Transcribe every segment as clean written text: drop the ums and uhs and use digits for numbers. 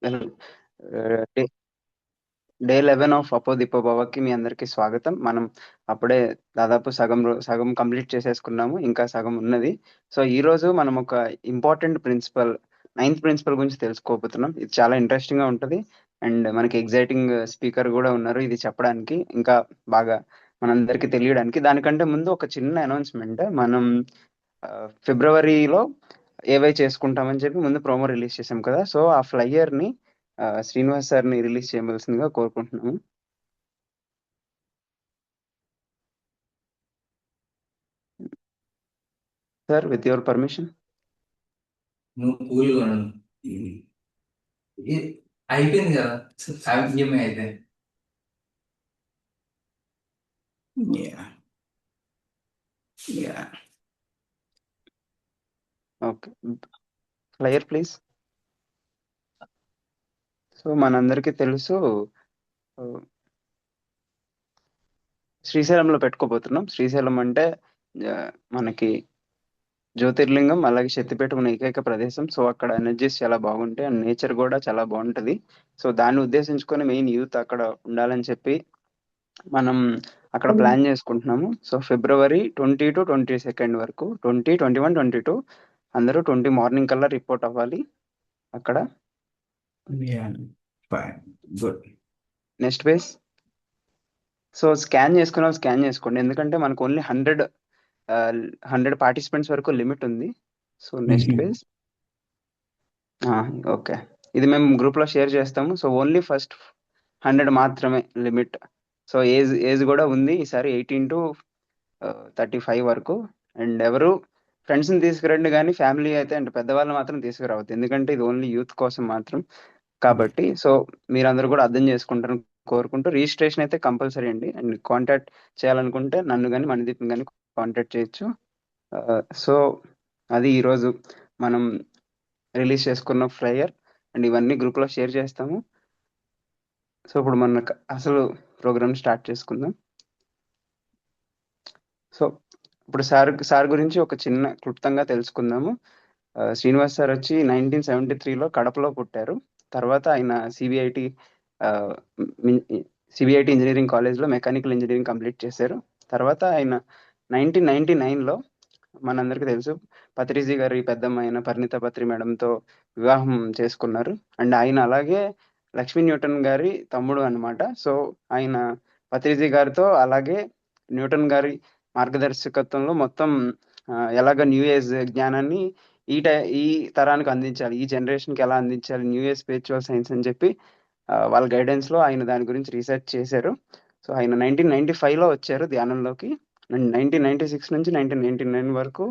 Day day 11 of అపో దిపో భవకి మీ అందరికీ స్వాగతం. మనం అప్పుడే దాదాపు సగం కంప్లీట్ చేసేసుకున్నాము. ఇంకా సగం ఉన్నది. సో ఈ రోజు మనం ఒక ఇంపార్టెంట్ ప్రిన్సిపల్, నైన్త్ ప్రిన్సిపల్ గురించి తెలుసుకోబోతున్నాం. ఇది చాలా ఇంట్రెస్టింగ్ గా ఉంటది. అండ్ మనకి ఎగ్జైటింగ్ స్పీకర్ కూడా ఉన్నారు ఇది చెప్పడానికి, ఇంకా బాగా మనందరికీ తెలియడానికి. దానికంటే ముందు ఒక చిన్న అనౌన్స్మెంట్. మనం ఫిబ్రవరిలో ఏవై చేసుకుంటామని చెప్పి ముందు ప్రోమో రిలీజ్ చేసాం కదా. సో ఆ ఫ్లైయర్ ని శ్రీనివాస్ సార్ ని రిలీజ్ చేయవలసిందిగా కోరుకుంటున్నాము. Sir, with your permission. నువ్వు కూల్గా ఉన్నాను. అయిపోయింది కదా. ఈఎంఐ అయితే yeah yeah okay, flyer please. So మనందరికీ తెలుసు, ఆ, శ్రీశైలంలో పెట్టుకోబోతున్నాం. శ్రీశైలం అంటే ఆ, మనకి జ్యోతిర్లింగం, అలాగే శక్తిపీఠ ఉన్న ఏకైక ప్రదేశం. సో అక్కడ ఎనర్జీస్ చాలా బాగుంటాయి అండ్ నేచర్ కూడా చాలా బాగుంటది. సో దాన్ని ఉద్దేశించుకొని మెయిన్ యూత్ అక్కడ ఉండాలని చెప్పి మనం అక్కడ ప్లాన్ చేసుకుంటున్నాము. సో ఫిబ్రవరి 20 to 22 వరకు, 20, 21, 22 అందరూ 20 మార్నింగ్ కల్లా రిపోర్ట్ అవ్వాలి అక్కడ. Yeah fine good. Next page. So scan చేసుకున్న వాళ్ళు స్కాన్ చేసుకోండి, ఎందుకంటే మనకు ఓన్లీ 100 పార్టిసిపెంట్స్ వరకు లిమిట్ ఉంది. So next page. ఓకే, ఇది మేము గ్రూప్ లో షేర్ చేస్తాము. సో ఓన్లీ ఫస్ట్ 100 మాత్రమే లిమిట్. సో ఏజ్ కూడా ఉంది ఈసారి 18 to 35 వరకు. అండ్ ఎవరు ఫ్రెండ్స్ని తీసుకురండి, కానీ ఫ్యామిలీ అయితే అంటే పెద్దవాళ్ళు మాత్రం తీసుకురావద్దు, ఎందుకంటే ఇది ఓన్లీ యూత్ కోసం మాత్రం కాబట్టి. సో మీరందరూ కూడా అర్థం చేసుకుంటారని కోరుకుంటూ, రిజిస్ట్రేషన్ అయితే కంపల్సరీ అండి. అండ్ కాంటాక్ట్ చేయాలనుకుంటే నన్ను కానీ మణిదీప్ని కానీ కాంటాక్ట్ చేయొచ్చు. సో అది ఈరోజు మనం రిలీజ్ చేసుకున్న ఫ్లైయర్. అండ్ ఇవన్నీ గ్రూప్లో షేర్ చేస్తాము. సో ఇప్పుడు మనకు అసలు ప్రోగ్రామ్ స్టార్ట్ చేసుకుందాం. సో ఇప్పుడు సార్ గురించి ఒక చిన్న క్లుప్తంగా తెలుసుకుందాము. శ్రీనివాస్ సార్ వచ్చి 1973లో కడపలో పుట్టారు. తర్వాత ఆయన సిబిఐటి ఇంజనీరింగ్ కాలేజ్లో మెకానికల్ ఇంజనీరింగ్ కంప్లీట్ చేశారు. తర్వాత ఆయన 1999లో మనందరికీ తెలుసు పత్రిజీ గారి పెద్దమ్మ అయిన పరిణిత పత్రి మేడంతో వివాహం చేసుకున్నారు. అండ్ ఆయన అలాగే లక్ష్మీ న్యూటన్ గారి తమ్ముడు అన్నమాట. సో ఆయన పత్రిజీ గారితో అలాగే న్యూటన్ గారి మార్గదర్శకత్వంలో మొత్తం ఎలాగ న్యూ ఏజ్ జ్ఞానాన్ని ఈ తరానికి అందించాలి, ఈ జనరేషన్కి ఎలా అందించాలి, న్యూ ఏజ్ స్పిరిచువల్ సైన్స్ అని చెప్పి వాళ్ళ గైడెన్స్ లో ఆయన దాని గురించి రీసెర్చ్ చేశారు. సో ఆయన 1995లో వచ్చారు ధ్యానంలోకి. అండ్ 1996 నుంచి 1999 వరకు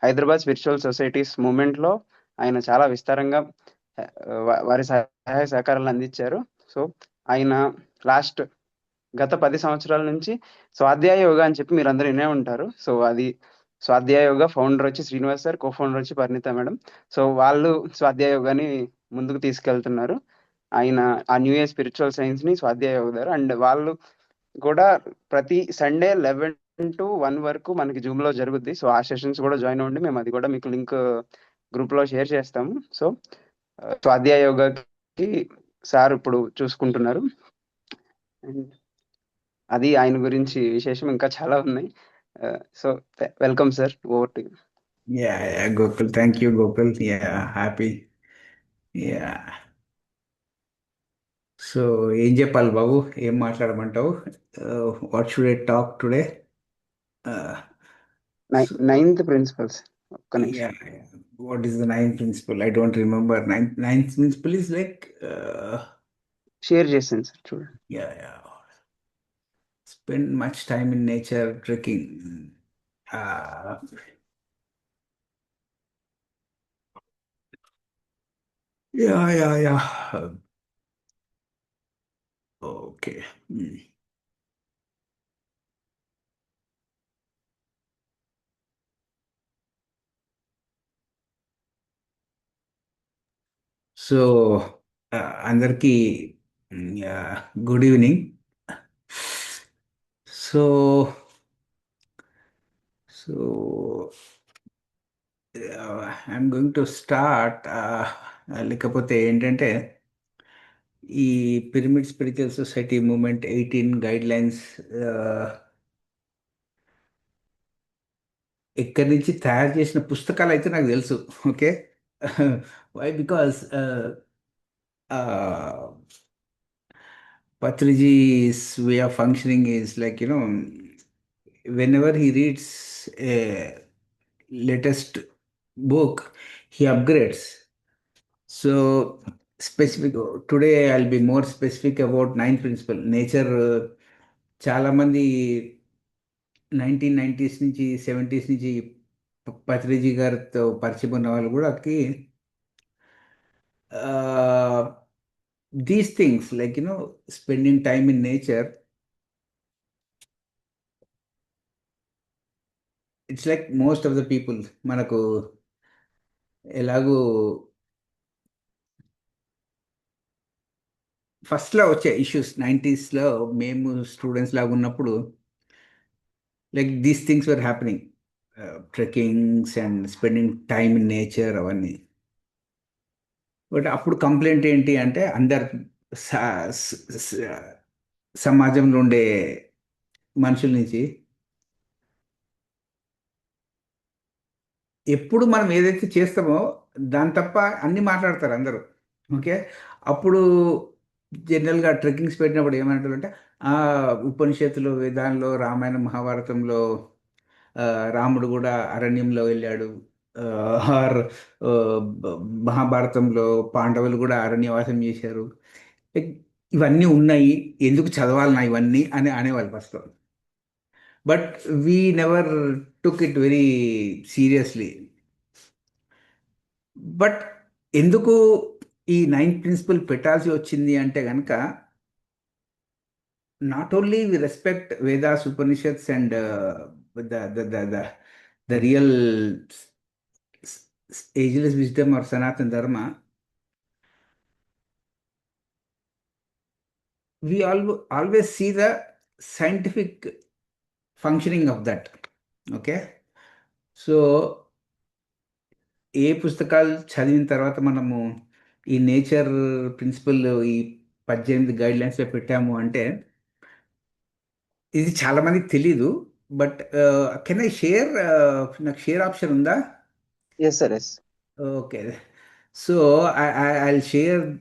హైదరాబాద్ స్పిరిచువల్ సొసైటీస్ మూమెంట్ లో ఆయన చాలా విస్తారంగా వారి సహాయ సహకారాలు అందించారు. సో ఆయన లాస్ట్ గత 10 సంవత్సరాల నుంచి స్వాధ్యాయ యోగా అని చెప్పి మీరు అందరూ వినే ఉంటారు. సో అది స్వాధ్యాయ యోగా ఫౌండర్ వచ్చి శ్రీనివాస్ సార్, కో ఫౌండర్ వచ్చి పరిణిత మేడం. సో వాళ్ళు స్వాధ్యాయ యోగాని ముందుకు తీసుకెళ్తున్నారు. ఆయన ఆ న్యూ ఇయర్ స్పిరిచువల్ సైన్స్ ని స్వాధ్యాయ యోగారు. అండ్ వాళ్ళు కూడా ప్రతి సండే 11 to 1 వరకు మనకి జూమ్ లో జరుగుద్ది. సో ఆ సెషన్స్ కూడా జాయిన్ అవ్వండి, మేము అది కూడా మీకు లింక్ గ్రూప్ లో షేర్ చేస్తాము. సో స్వాధ్యాయ యోగాకి సార్ ఇప్పుడు చూసుకుంటున్నారు. And అది ఆయన గురించి విశేషం, ఇంకా చాలా ఉన్నాయి. So welcome sir, over to. Yeah Gokul, thank you Gokul. Yeah happy. Yeah so ఏం చెప్పాలి బాబు, ఏం మాట్లాడమంటావు? What should I talk today? So ninth principles. ఒక్క నిమిషం. yeah, what is the ninth principle? I don't remember. Ninth principle is like share చేశాను sir, చూడండి. yeah. Spend much time in nature, trekking. Uh, yeah. Okay. Hmm. So, అందరికీ good evening. So so I'm going to start. లేకపోతే ఏంటంటే ఈ pyramid spiritual society movement 18 guidelines ఎక్కడి నుంచి తయారు చేసిన పుస్తకాలు అయితే నాకు తెలుసు. Okay. Why because Patriji's way of functioning is like, whenever he reads a latest book, he upgrades. So, specific today, I'll be more specific about ninth principle. Nature, చాలా మంది 1990s నుంచి 70s నుంచి పత్రిజీ గారితో పరిచయం ఉన్న వాళ్ళు కూడా these things like spending time in nature, it's like most of the people మనకు ఎలాగూ ఫస్ట్లో వచ్చే ఇష్యూస్ 90స్లో మేము స్టూడెంట్స్ లాగా ఉన్నప్పుడు like these things were happening, trekkings and spending time in nature అవన్నీ. బట్ అప్పుడు కంప్లైంట్ ఏంటి అంటే అందరు స- స- స- సమాజంలో ఉండే మనుషుల నుంచి ఎప్పుడు మనం ఏదైతే చేస్తామో దాని తప్ప అన్ని మాట్లాడతారు అందరూ. ఓకే. అప్పుడు జనరల్గా ట్రెక్కింగ్స్ పెట్టినప్పుడు ఏమంటారు అంటే ఆ ఉపనిషత్తులు, వేదాల్లో, రామాయణం, మహాభారతంలో ఆ, రాముడు కూడా అరణ్యంలో వెళ్ళాడు. ఆ, ఆర్ ఆ, బ- మహాభారతంలో పాండవులు కూడా అరణ్యవాసం చేశారు. Like, ఇవన్నీ ఉన్నాయి, ఎందుకు చదవాలన్నా ఇవన్నీ అని అనేవాళ్ళు first. But we never took it very seriously. But ఎందుకు ఈ నైన్త్ ప్రిన్సిపల్ పెట్టాల్సి వచ్చింది అంటే కనుక, not only we respect Vedas, Upanishads and the real ageless wisdom or Sanatana Dharma, we always see the scientific functioning of that. Okay. So ఏ పుస్తకాలు చదివిన తర్వాత మనము ఈ నేచర్ ప్రిన్సిపల్ ఈ 18 గైడ్ లైన్స్లో పెట్టాము అంటే ఇది చాలా మందికి తెలీదు. బట్ కెన్ ఐ షేర్, నాకు షేర్ ఆప్షన్ ఉందా? Yes sir, yes. Okay. So I'll share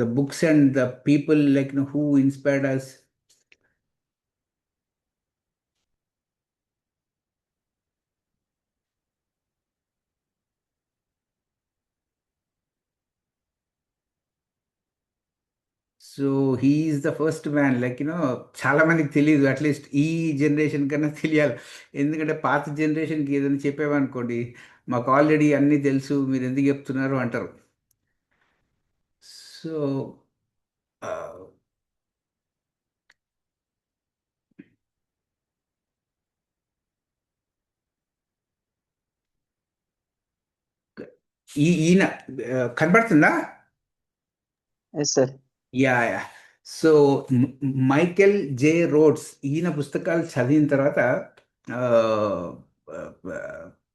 the books and the people like who inspired us. So he's the first man like చాలా మందికి తెలియదు, అట్లీస్ట్ ఈ జనరేషన్ కన్నా తెలియాలి. ఎందుకంటే పాత జనరేషన్కి ఏదైనా చెప్పామనుకోండి, మాకు ఆల్రెడీ అన్నీ తెలుసు, మీరు ఎందుకు చెప్తున్నారు అంటారు. సో ఈయన కనబడుతుందా? Yes sir. Yeah yeah. So Michael J Rhodes, ఈయన పుస్తకాలు చదివిన తర్వాత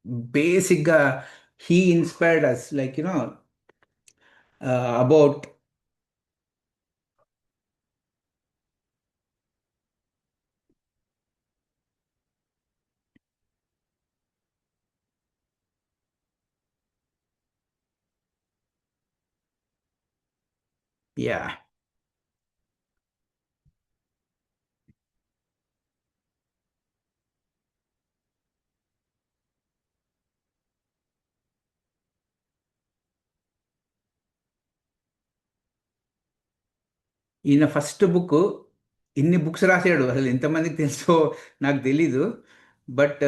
బేసిక్గా he inspired us like about yeah. ఈయన ఫస్ట్ బుక్, ఇన్ని బుక్స్ రాశాడు, అసలు ఎంతమందికి తెలుసో నాకు తెలీదు. But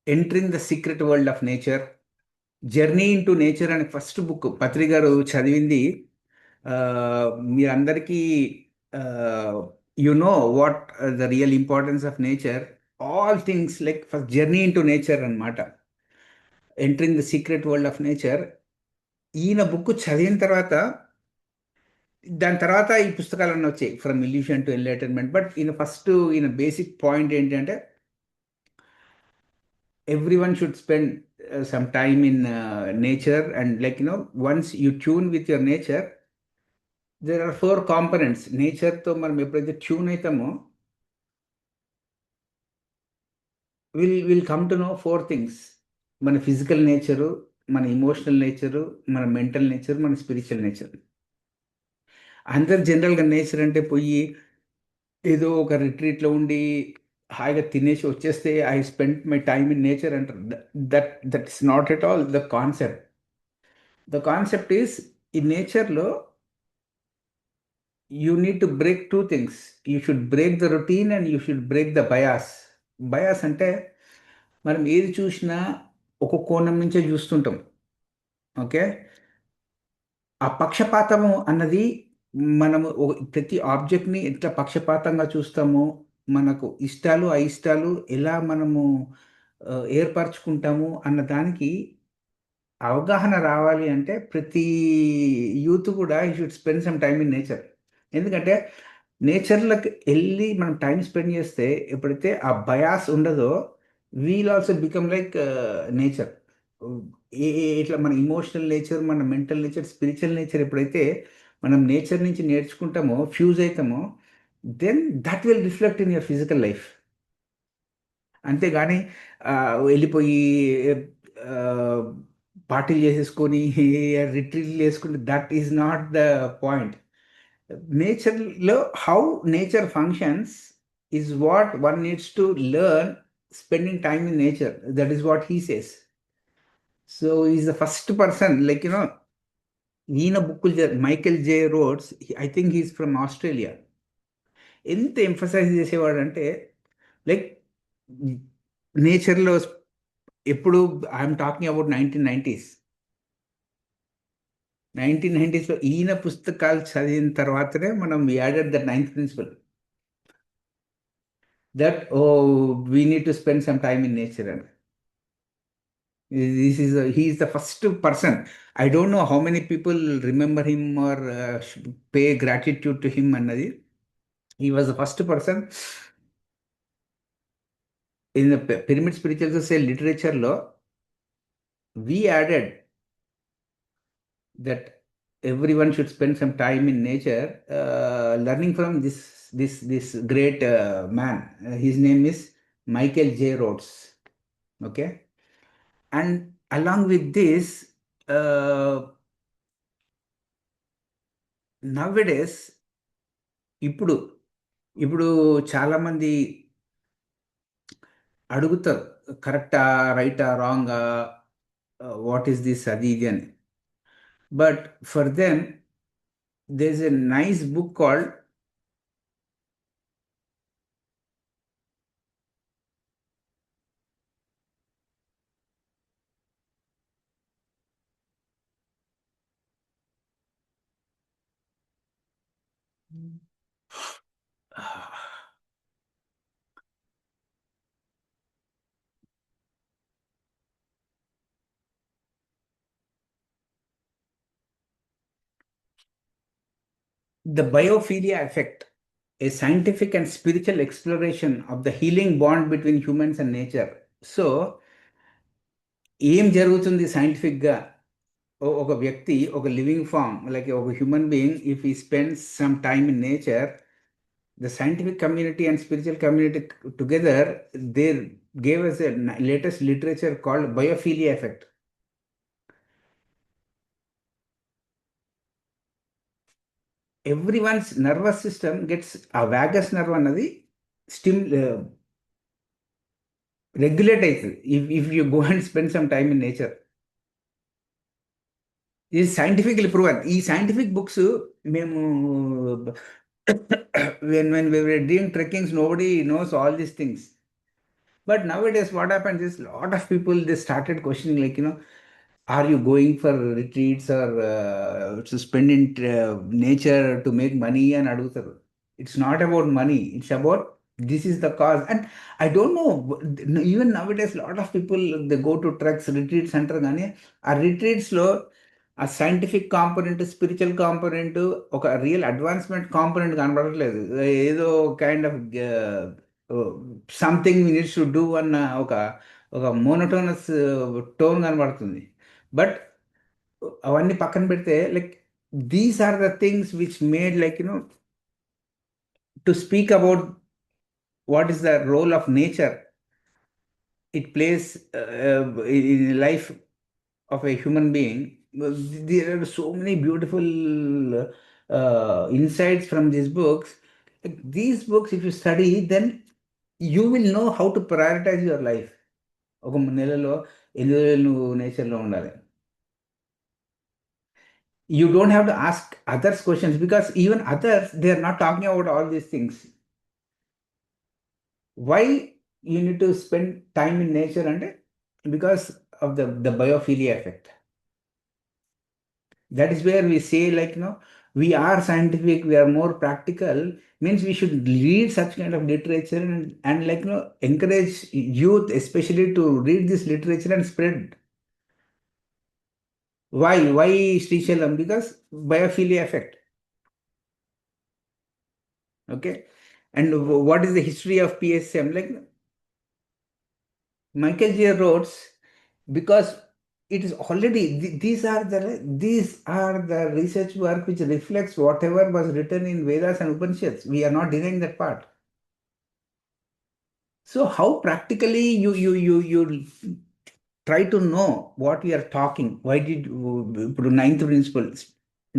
entering the secret world of nature, journey into nature అనే ఫస్ట్ బుక్ పత్రి గారు చదివింది. ఆ, మీరందరికీ you know what the real importance of nature, all things like first journey into nature అనమాట, entering the secret world of nature. ఈయన book చదివిన తర్వాత దాని తర్వాత ఈ పుస్తకాలన్నీ వచ్చాయి, from illusion to enlightenment. But ఈయన ఫస్ట్ ఈయన బేసిక్ పాయింట్ ఏంటంటే everyone should spend some time in nature, and like once you tune with your nature, there are four components. Nature తో మనం ఎప్పుడైతే ట్యూన్ అవుతామో will come to know four things: మన physical nature, మన emotional nature, మన mental nature, మన spiritual nature. అందరు జనరల్గా నేచర్ అంటే పోయి ఏదో ఒక రిట్రీట్లో ఉండి హాయిగా తినేసి వచ్చేస్తే I spend my time in nature అంటారు. That is not at all the concept. The concept is, ఈ నేచర్లో you need to break two things. You should break the routine and you should break the bias. Bias అంటే మనం ఏది చూసినా ఒక కోణం నుంచే చూస్తుంటాం. ఓకే, ఆ పక్షపాతము అన్నది, మనము ప్రతి ఆబ్జెక్ట్ని ఎట్లా పక్షపాతంగా చూస్తామో, మనకు ఇష్టాలు అయిష్టాలు ఎలా మనము ఏర్పరచుకుంటాము అన్న దానికి అవగాహన రావాలి అంటే ప్రతి యూత్ కూడా ఈ should spend some time in nature. ఎందుకంటే నేచర్లోకి వెళ్ళి మనం టైం స్పెండ్ చేస్తే ఎప్పుడైతే ఆ బయాస్ ఉండదో, we'll also become like nature. ఇట్లా మన ఇమోషనల్ నేచర్, మన మెంటల్ నేచర్, స్పిరిచువల్ నేచర్ ఎప్పుడైతే మనం నేచర్ నుంచి నేర్చుకుంటామో, ఫ్యూజ్ అవుతామో, then that will reflect in your physical life. అంతేగాని వెళ్ళిపోయి పార్టీలు చేసేసుకొని రిట్రీట్లు వేసుకుంటే that is not the point. నేచర్లో how nature functions is what one needs to learn, spending time in nature. That is what he says. So is the first person, like ఈయన బుక్కులు Michael J roads, I think he's from Australia. ఎంత emphasize చేసేవాడు అంటే, like నేచర్లో ఎప్పుడు, I'm talking about 1990s. 1990స్లో ఈయన పుస్తకాలు చదివిన తర్వాతనే మనం added the ninth principle, that oh we need to spend some time in nature. And he is the first person. I don't know how many people remember him or pay gratitude to him అన్నది. He was the first person in the pyramid spiritual society literature లో. We added that everyone should spend some time in nature, learning from this great man. His name is Michael J. Rhodes. Okay, and along with this, uh, nowadays, ఇప్పుడు ఇప్పుడు చాలామంది అడుగుతారు, కరెక్టా, రైటా, రాంగా, what is this, అది ఇది అని. But for them there is a nice book called the biophilia effect, a scientific and spiritual exploration of the healing bond between humans and nature. So ఏం జరుగుతుంది సైంటిఫిక్గా? ఒక వ్యక్తి, ఒక లివింగ్ ఫామ్, లైక్ ఒక హ్యూమన్ బీయింగ్, ఇఫ్ ఈ spends some time in nature, the scientific community and spiritual community together, they gave us a latest literature called biophilia effect. Everyone's nervous system gets a vagus nerve అన్నది స్టిమ్ regulate అవుతుంది if you go and spend some time in nature. ఇది scientifically proven. ఈ scientific books మేము when we were doing trekkings, nobody knows all these things. But nowadays what happens is, lot of people, they started questioning, like, are you going for retreats or to spend in nature to make money and aduguతారు. It's not about money, it's about this is the cause. And I don't know, even nowadays lot of people, they go to treks, retreats అంటారు, కానీ ఆ రిట్రీట్స్లో ఆ scientific component, spiritual component, ఒక real advancement component కనబడట్లేదు. ఏదో kind of something needs to do అన్న ఒక ఒక మోనోటోనస్ టోన్ కనబడుతుంది. బట్ అవన్నీ పక్కన పెడితే like these are the things which made like to speak about what is the role of nature it plays in the life of a human being. There are so many beautiful insights from these books. Like these books, if you study, then you will know how to prioritize your life. ఒక నెలలో 8 రోజులు నువ్వు నేచర్లో ఉండాలి. You don't have to ask others questions because even others, they are not talking about all these things. Why you need to spend time in nature? And because of the biophilia effect. That is where we say, like, we are scientific, we are more practical, means we should read such kind of literature, and like, encourage youth especially to read this literature and spread. Why Srishalam? Because biophilia effect. Okay. And what is the history of PSM? Like, Michael J. Rhodes, because it is already these are the research work which reflects whatever was written in Vedas and Upanishads. We are not denying that part. So how practically you try to know what we are talking? Why did ఇప్పుడు ninth principle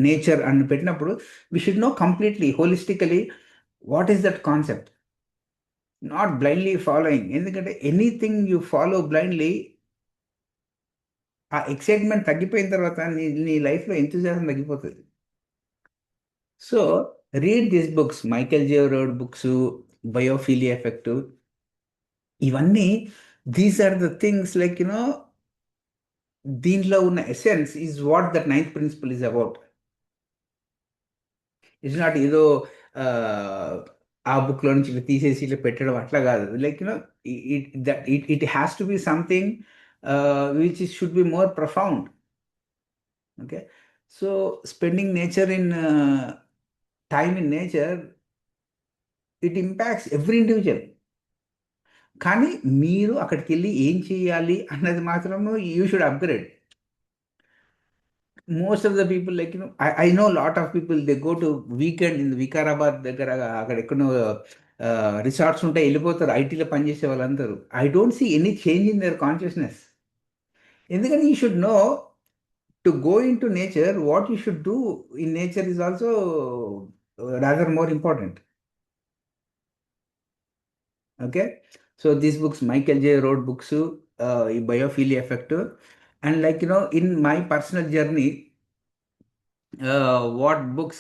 nature అని పెట్టినప్పుడు we should know completely holistically what is that concept, not blindly following. ఎందుకంటే anything you follow blindly, ఆ excitement తగ్గిపోయిన తర్వాత నీ లైఫ్లో enthusiasm తగ్గిపోతుంది. So read this books, Michael J Rhode books, biophilia effect, ఇవన్నీ these are the things like దీంట్లో ఉన్న essence is what that ninth principle is about. It's not ఏదో ఆ బుక్లో నుంచి ఇట్లా తీసేసి ఇట్లా పెట్టడం అట్లా కాదు. Like it has to be something which should be more profound. Okay. So spending nature in time in nature, it impacts every individual. కానీ మీరు అక్కడికి వెళ్ళి ఏం చేయాలి అన్నది మాత్రము you should upgrade. Most of the people like I know lot of people, they go to weekend in Vikarabad దగ్గర అక్కడ ఎక్కడో రిసార్ట్స్ ఉంటాయి, వెళ్ళిపోతారు. ఐటీలో పనిచేసే వాళ్ళందరూ. I don't see any change in there consciousness. ఎందుకంటే you should know to go into nature, what you should do in nature is also rather more important. Okay. So these books, Michael J Rhode books, ఈ biophilia effect, and like in my personal journey, what books,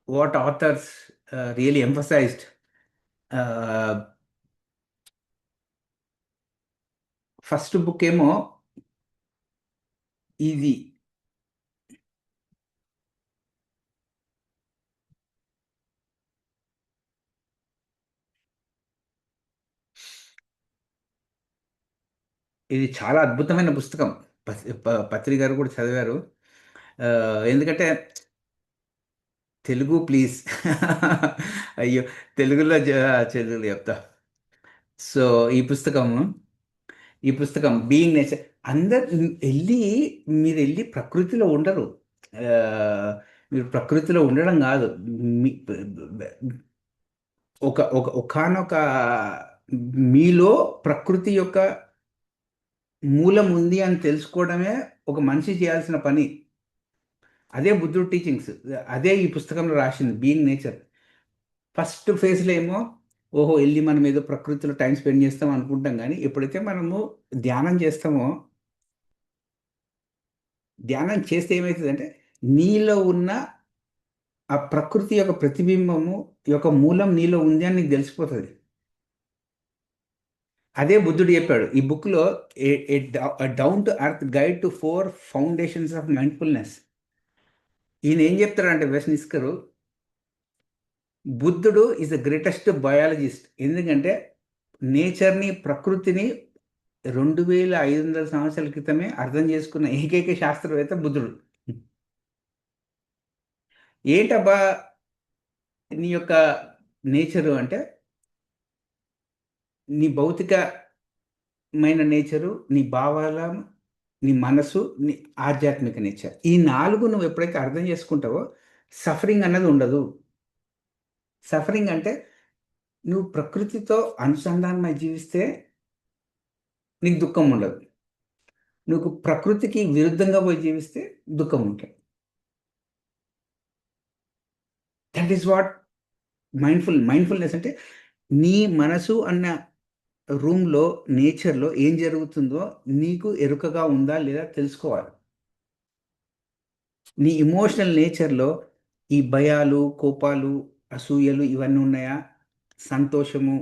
what authors really emphasized. First book ఏమో ఇది ఇది చాలా అద్భుతమైన పుస్తకం. పత్రి గారు కూడా చదివారు. ఎందుకంటే తెలుగు ప్లీజ్ అయ్యో, తెలుగులో చదువు చెప్తా. సో ఈ పుస్తకం బీయింగ్ నేచర్. అందరు మీరు వెళ్ళి ప్రకృతిలో ఉండరు. మీరు ప్రకృతిలో ఉండడం కాదు, ఒక ఒకానొక మీలో ప్రకృతి యొక్క మూలం ఉంది అని తెలుసుకోవడమే ఒక మనిషి చేయాల్సిన పని. అదే బుద్ధుడు టీచింగ్స్, అదే ఈ పుస్తకంలో రాసింది, బీయింగ్ నేచర్. ఫస్ట్ ఫేజ్లో ఏమో ఓహో వెళ్ళి మనం ఏదో ప్రకృతిలో టైం స్పెండ్ చేస్తాం అనుకుంటాం, కానీ ఎప్పుడైతే మనము ధ్యానం చేస్తామో, ధ్యానం చేస్తే ఏమవుతుందంటే నీలో ఉన్న ఆ ప్రకృతి యొక్క ప్రతిబింబము యొక్క మూలం నీలో ఉంది అని నీకు తెలిసిపోతుంది. అదే బుద్ధుడు చెప్పాడు ఈ బుక్లో, down to earth guide to 4 foundations of mindfulness. ఈయన ఏం చెప్తాడంటే వెస్నిస్కరు, బుద్ధుడు ఈజ్ ద గ్రేటెస్ట్ బయాలజిస్ట్. ఎందుకంటే నేచర్ని, ప్రకృతిని 2500 సంవత్సరాల క్రితమే అర్థం చేసుకున్న ఏకైక శాస్త్రవేత్త బుద్ధుడు. ఏంటబ్బా నీ యొక్క నేచరు అంటే, నీ భౌతికమైన నేచరు, నీ భావాల, నీ మనసు, నీ ఆధ్యాత్మిక నేచర్, ఈ నాలుగు నువ్వు ఎప్పుడైతే అర్థం చేసుకుంటావో సఫరింగ్ అన్నది ఉండదు. సఫరింగ్ అంటే నువ్వు ప్రకృతితో అనుసంధానమై జీవిస్తే నీకు దుఃఖం ఉండదు. నువ్వు ప్రకృతికి విరుద్ధంగా పోయి జీవిస్తే దుఃఖం ఉంటుంది. దట్ ఈస్ వాట్ మైండ్ఫుల్నెస్ అంటే. నీ మనసు అన్న రూమ్లో, నేచర్లో ఏం జరుగుతుందో నీకు ఎరుకగా ఉందా లేదా తెలుసుకోవాలి. నీ ఇమోషనల్ నేచర్లో ఈ భయాలు, కోపాలు, అసూయలు ఇవన్నీ ఉన్నాయా? సంతోషము,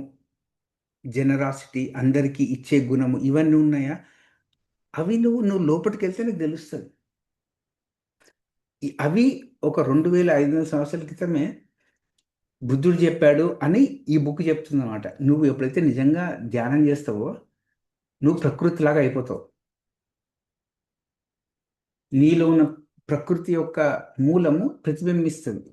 జనరాసిటీ, అందరికీ ఇచ్చే గుణము ఇవన్నీ ఉన్నాయా? అవి నువ్వు లోపలికి వెళ్తే నీకు తెలుస్తుంది. అవి ఒక 2500 సంవత్సరాల క్రితమే బుద్ధుడు చెప్పాడు అని ఈ బుక్ చెప్తుంది అనమాట. నువ్వు ఎప్పుడైతే నిజంగా ధ్యానం చేస్తావో నువ్వు ప్రకృతిలాగా అయిపోతావు. నీలో ఉన్న ప్రకృతి యొక్క మూలము ప్రతిబింబిస్తుంది.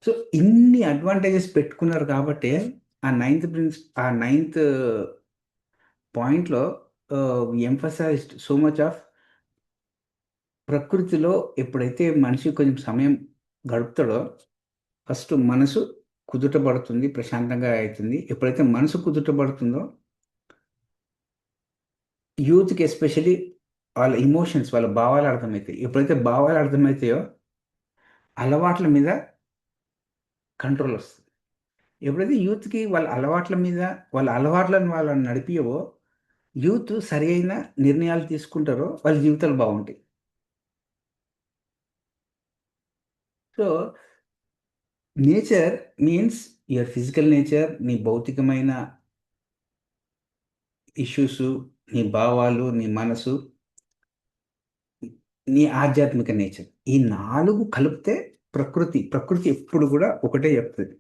సో ఇన్ని అడ్వాంటేజెస్ పెట్టుకున్నారు కాబట్టి ఆ నైన్త్ పాయింట్లో ఎంఫసైజ్డ్ సో మచ్ ఆఫ్ ప్రకృతిలో. ఎప్పుడైతే మనిషి కొంచెం సమయం గడుపుతాడో ఫస్ట్ మనసు కుదుటపడుతుంది, ప్రశాంతంగా అవుతుంది. ఎప్పుడైతే మనసు కుదుటపడుతుందో యూత్కి ఎస్పెషలీ వాళ్ళ ఇమోషన్స్, వాళ్ళ భావాలు అర్థమవుతాయి. ఎప్పుడైతే భావాలు అర్థమవుతాయో అలవాట్ల మీద కంట్రోల్ వస్తుంది. ఎప్పుడైతే యూత్కి వాళ్ళ అలవాట్ల మీద, వాళ్ళ అలవాట్లను వాళ్ళని నడిపియవో యూత్ సరి అయిన నిర్ణయాలు తీసుకుంటారో వాళ్ళ జీవితాలు బాగుంటాయి. So nature means your physical nature, నీ భౌతికమైన ఇష్యూస్, నీ భావాలు, నీ మనసు, నీ ఆధ్యాత్మిక నేచర్, ఈ నాలుగు కలిపితే ప్రకృతి ఎప్పుడు కూడా ఒకటే చెప్తుంది.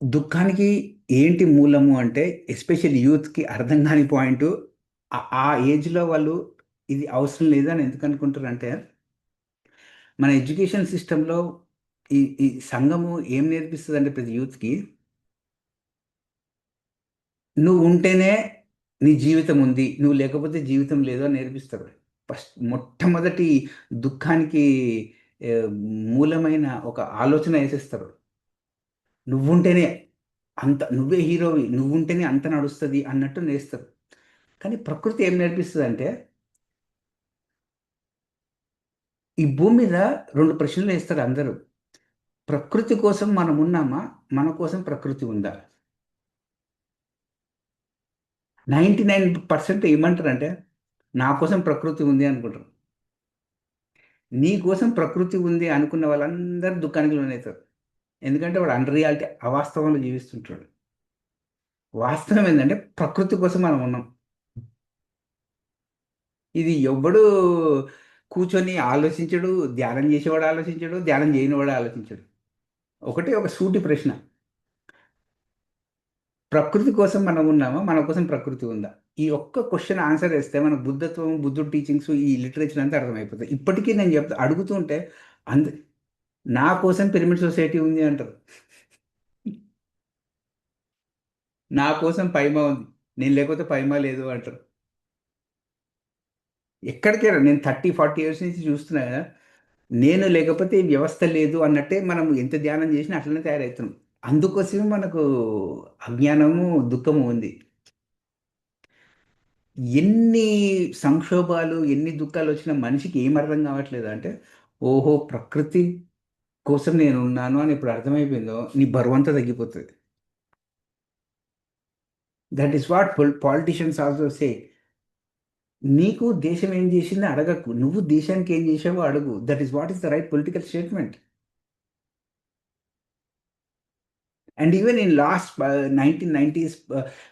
దుఃఖానికి ఏంటి మూలము అంటే ఎస్పెషల్లీ యూత్కి అర్థం కాని పాయింట్, ఆ ఏజ్లో వాళ్ళు ఇది అవసరం లేదు అని ఎందుకు అనుకుంటారు అంటే, మన ఎడ్యుకేషన్ సిస్టంలో ఈ సంఘము ఏం నేర్పిస్తుంది అంటే ప్రతి యూత్కి, నువ్వు ఉంటేనే నీ జీవితం ఉంది, నువ్వు లేకపోతే జీవితం లేదు అని నేర్పిస్తారు. ఫస్ట్ మొట్టమొదటి దుఃఖానికి ఏ, మూలమైన ఒక ఆలోచన వేసేస్తారు. నువ్వుంటేనే నువ్వే హీరోవి, నువ్వుంటేనే అంత నడుస్తుంది అన్నట్టు నేర్స్తారు. కానీ ప్రకృతి ఏం నేర్పిస్తుంది అంటే, ఈ భూమి మీద రెండు ప్రశ్నలు వేస్తారు అందరూ. ప్రకృతి కోసం మనం ఉన్నామా, మన కోసం ప్రకృతి ఉందా? 99% ఏమంటారు అంటే నా కోసం ప్రకృతి ఉంది అనుకుంటారు. నీ కోసం ప్రకృతి ఉంది అనుకున్న వాళ్ళందరూ దుఃఖానికి లోనవుతారు. ఎందుకంటే వాడు అన్రియాలిటీ, అవాస్తవంలో జీవిస్తుంటాడు. వాస్తవం ఏంటంటే ప్రకృతి కోసం మనం ఉన్నాం. ఇది ఎవ్వడు కూర్చొని ఆలోచించడు, ధ్యానం చేసేవాడు ఆలోచించడు, ధ్యానం చేయనివాడు ఆలోచించడు. ఒకటే ఒక సూటి ప్రశ్న, ప్రకృతి కోసం మనం ఉన్నామా, మన కోసం ప్రకృతి ఉందా? ఈ ఒక్క క్వశ్చన్ ఆన్సర్ వేస్తే మనకు బుద్ధత్వం, బుద్ధుడు టీచింగ్స్, ఈ లిటరేచర్ అంతా అర్థమైపోతుంది. ఇప్పటికీ నేను అడుగుతుంటే అంద నా కోసం పిరమిడ్ సొసైటీ ఉంది అంటారు, నా కోసం పైమా ఉంది, నేను లేకపోతే పైమా లేదు అంటారు. ఎక్కడికైనా నేను 30-40 ఇయర్స్ నుంచి చూస్తున్నా కదా, నేను లేకపోతే ఈ వ్యవస్థ లేదు అన్నట్టే మనం ఎంత ధ్యానం చేసినా అట్లనే తయారవుతున్నాం. అందుకోసమే మనకు అజ్ఞానము, దుఃఖము ఉంది. ఎన్ని సంక్షోభాలు, ఎన్ని దుఃఖాలు వచ్చినా మనిషికి ఏం అర్థం కావట్లేదు అంటే, ఓహో ప్రకృతి కోసం నేను ఉన్నాను అని ఇప్పుడు అర్థమైపోయిందో నీ బరువంతా తగ్గిపోతుంది. That is what politicians also say. నీకు దేశం ఏం చేసిందో అడగకు, నువ్వు దేశానికి ఏం చేసావో అడుగు. That is what is the right political statement. And even in last 1990s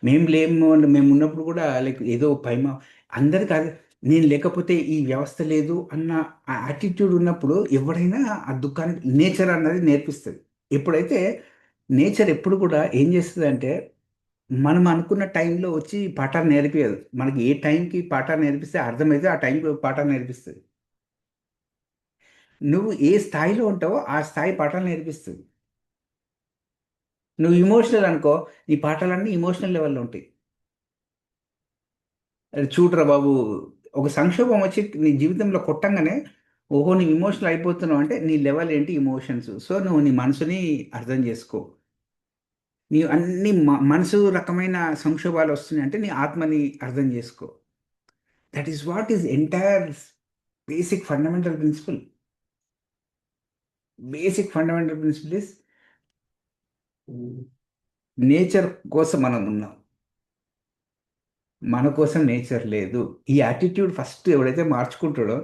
మేము లేము, మేము ఉన్నప్పుడు కూడా లైక్ ఏదో పైమ అందరికి అది, నేను లేకపోతే ఈ వ్యవస్థ లేదు అన్న యాటిట్యూడ్ ఉన్నప్పుడు ఎవడైనా ఆ దుఃఖానికి నేచర్ అన్నది నేర్పిస్తుంది. ఎప్పుడైతే నేచర్ ఎప్పుడు కూడా ఏం చేస్తుంది అంటే, మనం అనుకున్న టైంలో వచ్చి పాఠాలు నేర్పియదు. మనకి ఏ టైంకి పాఠాలు నేర్పిస్తే అర్థమైతే ఆ టైంకి పాఠాలు నేర్పిస్తుంది. నువ్వు ఏ స్థాయిలో ఉంటావో ఆ స్థాయి పాఠాలు నేర్పిస్తుంది. నువ్వు ఇమోషనల్ అనుకో, నీ పాటలన్నీ ఇమోషనల్ లెవెల్లో ఉంటాయి. అది చూడరా బాబు, ఒక సంక్షోభం వచ్చి నీ జీవితంలో కొట్టంగానే, ఓహో నువ్వు ఇమోషనల్ అయిపోతున్నావు అంటే నీ లెవెల్ ఏంటి ఇమోషన్స్. సో నువ్వు నీ మనసుని అర్థం చేసుకో. నీ అన్ని మనసు రకమైన సంక్షోభాలు వస్తున్నాయి అంటే నీ ఆత్మని అర్థం చేసుకో. That is what is entire basic fundamental principal. Basic fundamental principal is nature కోసం మనం ఉన్నాం, మన కోసం నేచర్ లేదు. ఈ యాటిట్యూడ్ ఫస్ట్ ఎవడైతే మార్చుకుంటాడో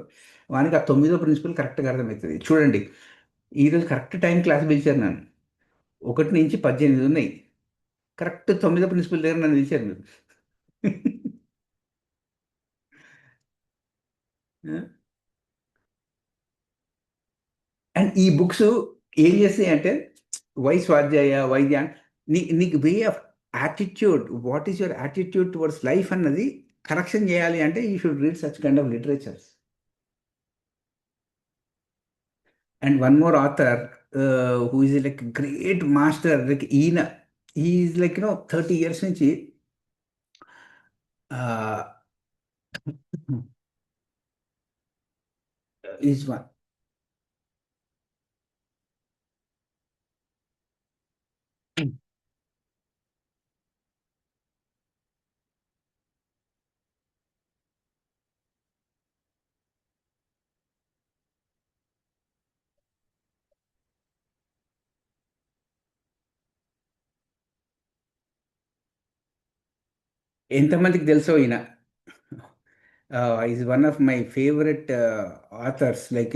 వానికి ఆ తొమ్మిదో ప్రిన్సిపల్ కరెక్ట్గా అర్థమవుతుంది. చూడండి, ఈరోజు కరెక్ట్ టైం క్లాస్ పిలిచారు నన్ను, 1 నుంచి 18 ఉన్నాయి. కరెక్ట్ తొమ్మిదో ప్రిన్సిపల్ దగ్గర నన్ను పిలిచారు మీరు. అండ్ ఈ బుక్స్ ఏం చేస్తాయి అంటే, వై స్వాధ్యాయ వై ధ్యాన్, నీకు way of attitude, what is your attitude towards life అన్నది కరెక్షన్ చేయాలి అంటే you should read such kind of literatures. And one more author who is like a great master, like Ina, he is like 30 years నుంచి uh, is one. ఎంతమందికి తెలుసో ఈయన, is one of my favorite authors, like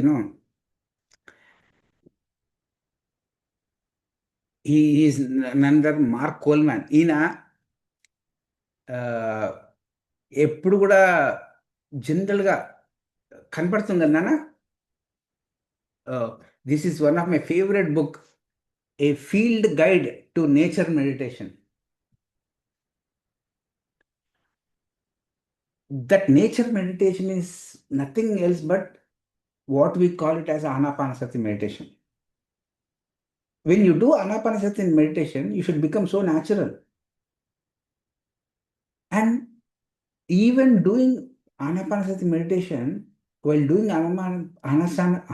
he is none other Mark Coleman. ఈయన ఎప్పుడు కూడా జనరల్గా కనపడుతుంది కదా నాన్న. This is one of my favourite book, a field guide to nature meditation. That nature meditation is nothing else but what we call it as anapanasati meditation. When you do anapanasati meditation, you should become so natural. And even doing anapanasati meditation, while doing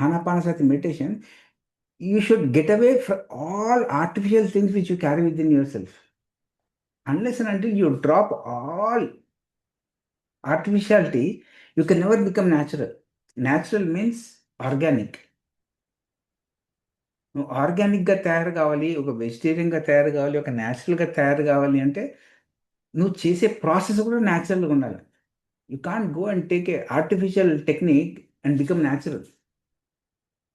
anapanasati meditation, you should get away from all artificial things which you carry within yourself. Unless and until you drop all artificiality, you can never become natural. Natural means organic. నువ్వు ఆర్గానిక్గా తయారు కావాలి, ఒక వెజిటేరియన్గా తయారు కావాలి, ఒక న్యాచురల్గా తయారు కావాలి అంటే నువ్వు చేసే ప్రాసెస్ కూడా న్యాచురల్గా ఉండాలి. You can't go and take a artificial technique and become natural.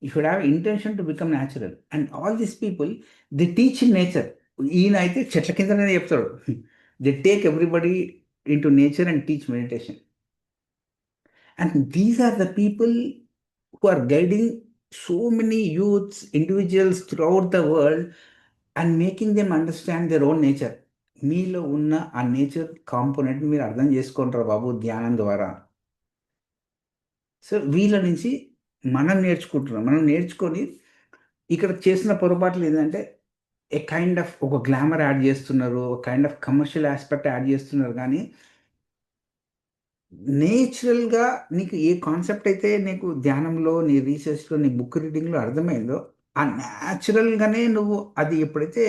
You should have intention to become natural. And all these people the teach in nature. ఈయన అయితే చెట్ల కిందనే చెప్తాడు. The take everybody into nature and teach meditation. And these are the people who are guiding so many youths, individuals throughout the world and making them understand their own nature. మీలో ఉన్న ఆ nature component మీరు అర్థం చేసుకుంటారు బాబు ధ్యానం ద్వారా. So వీళ్ళ నుంచి మనం నేర్చుకుంటున్నాం. మనం నేర్చుకొని ఇక్కడ చేసిన పొరపాట్లు ఏంటంటే, ఏ కైండ్ ఆఫ్ ఒక గ్లామర్ యాడ్ చేస్తున్నారు, ఒక kind of commercial aspect add చేస్తున్నారు. కానీ నేచురల్గా నీకు ఏ కాన్సెప్ట్ అయితే నీకు ధ్యానంలో, నీ రీసెర్చ్లో, నీ బుక్ రీడింగ్లో అర్థమైందో, ఆ న్యాచురల్గానే నువ్వు అది ఎప్పుడైతే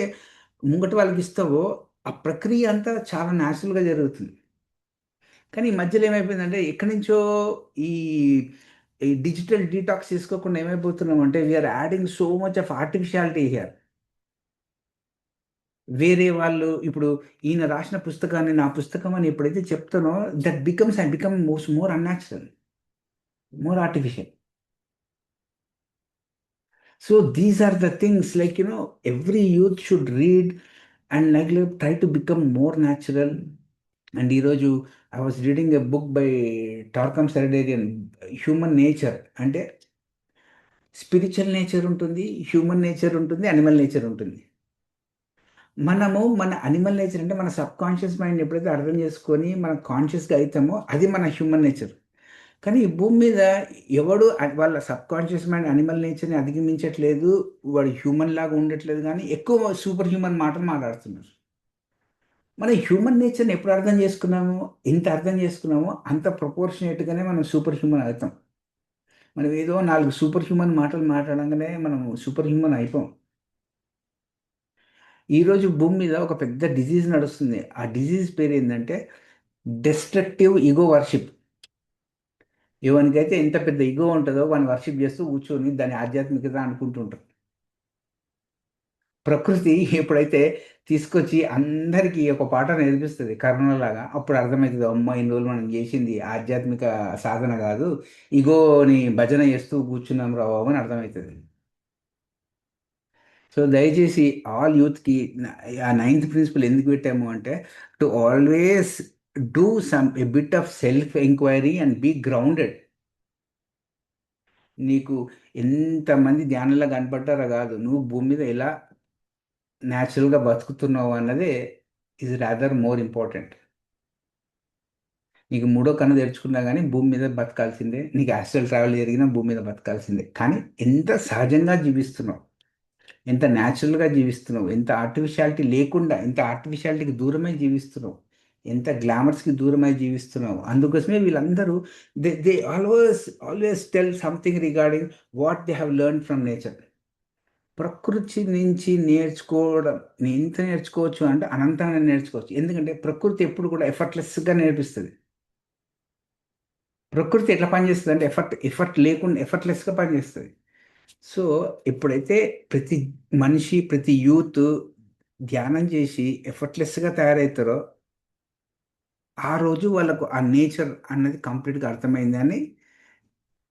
ముంగటి వాళ్ళకి ఇస్తావో ఆ ప్రక్రియ అంతా చాలా న్యాచురల్గా జరుగుతుంది. కానీ ఈ మధ్యలో ఏమైపోయిందంటే, ఎక్కడి నుంచో ఈ ఈ డిజిటల్ డీటాక్స్ చేసుకోకుండా ఏమైపోతున్నాం అంటే, we are adding so much of artificiality here. వేరే వాళ్ళు ఇప్పుడు ఈయన రాసిన పుస్తకాన్ని నా పుస్తకం అని ఎప్పుడైతే చెప్తానో, that becomes I become more unnatural, more artificial. So these are the things, like every youth should read and like try to become more natural. And ఈరోజు I was reading a book by Torkom Saraydarian, human nature అంటే spiritual nature ఉంటుంది, human nature ఉంటుంది, animal nature ఉంటుంది. మనము మన animal nature అంటే మన sub conscious mind ఎప్పుడైతే అర్థం చేసుకొని మనం కాన్షియస్గా అవుతామో అది మన హ్యూమన్ నేచర్. కానీ ఈ భూమి మీద ఎవడు వాళ్ళ సబ్ కాన్షియస్ మైండ్ అనిమల్ నేచర్ని అధిగమించట్లేదు, వాడు హ్యూమన్ లాగా ఉండట్లేదు, కానీ ఎక్కువ సూపర్ హ్యూమన్ మాటలు మాట్లాడుతున్నారు. మనం హ్యూమన్ నేచర్ని ఎప్పుడు అర్థం చేసుకున్నామో, ఎంత అర్థం చేసుకున్నామో అంత ప్రపోర్షనేట్గానే మనం సూపర్ హ్యూమన్ అవుతాం. మనం ఏదో 4 సూపర్ హ్యూమన్ మాటలు మాట్లాడంగానే మనం సూపర్ హ్యూమన్ అయిపోం. ఈరోజు భూమి మీద ఒక పెద్ద డిజీజ్ నడుస్తుంది. ఆ డిజీజ్ పేరు ఏంటంటే డెస్ట్రక్టివ్ ఈగో వర్షిప్. ఎవరికైతే ఎంత పెద్ద ఈగో ఉంటుందో వాడిని వర్షిప్ చేస్తూ కూర్చొని దాని ఆధ్యాత్మికత అనుకుంటుంటారు. ప్రకృతి ఎప్పుడైతే తీసుకొచ్చి అందరికీ ఒక పాట నేర్పిస్తుంది కరోనాలాగా, అప్పుడు అర్థమవుతుంది, అమ్మ ఇన్ని రోజులు మనం చేసింది ఆధ్యాత్మిక సాధన కాదు, ఇగోని భజన చేస్తూ కూర్చున్నాం రా బాబు అని అర్థమవుతుంది. సో దయచేసి ఆల్ యూత్కి ఆ 9th ప్రిన్సిపల్ ఎందుకు పెట్టాము అంటే, to always do some a bit of self enquiry and be grounded. నీకు ఎంతమంది ధ్యానంలో కనపడ్డారా కాదు, నువ్వు భూమి మీద ఎలా న్యాచురల్గా బతుకుతున్నావు అన్నదే ఈజ్ రాదర్ మోర్ ఇంపార్టెంట్. నీకు మూడో కన్ను తెరుచుకున్నా కానీ భూమి మీద బతకాల్సిందే, నీకు ఆస్ట్రల్ ట్రావెల్ జరిగినా భూమి మీద బతకాల్సిందే. కానీ ఎంత సహజంగా జీవిస్తున్నావు, ఎంత న్యాచురల్గా జీవిస్తున్నావు, ఎంత ఆర్టిఫిషియాలిటీ లేకుండా, ఎంత ఆర్టిఫిషియాలిటీకి దూరమై జీవిస్తున్నావు, ఎంత గ్లామర్స్కి దూరమై జీవిస్తున్నావు. అందుకోసమే వీళ్ళందరూ they always always tell something regarding what they have learn from nature. ప్రకృతి నుంచి నేర్చుకోవడం, ఎంత నేర్చుకోవచ్చు అంటే అనంతంగా నేర్చుకోవచ్చు. ఎందుకంటే ప్రకృతి ఎప్పుడు కూడా ఎఫర్ట్లెస్గా నేర్పిస్తుంది. ప్రకృతి ఎట్లా పనిచేస్తుంది అంటే ఎఫర్ట్ లేకుండా ఎఫర్ట్లెస్గా పనిచేస్తుంది. సో ఎప్పుడైతే ప్రతి మనిషి, ప్రతి యూత్ ధ్యానం చేసి ఎఫర్ట్లెస్గా తయారవుతారో ఆ రోజు వాళ్ళకు ఆ నేచర్ అన్నది కంప్లీట్గా అర్థమైంది అని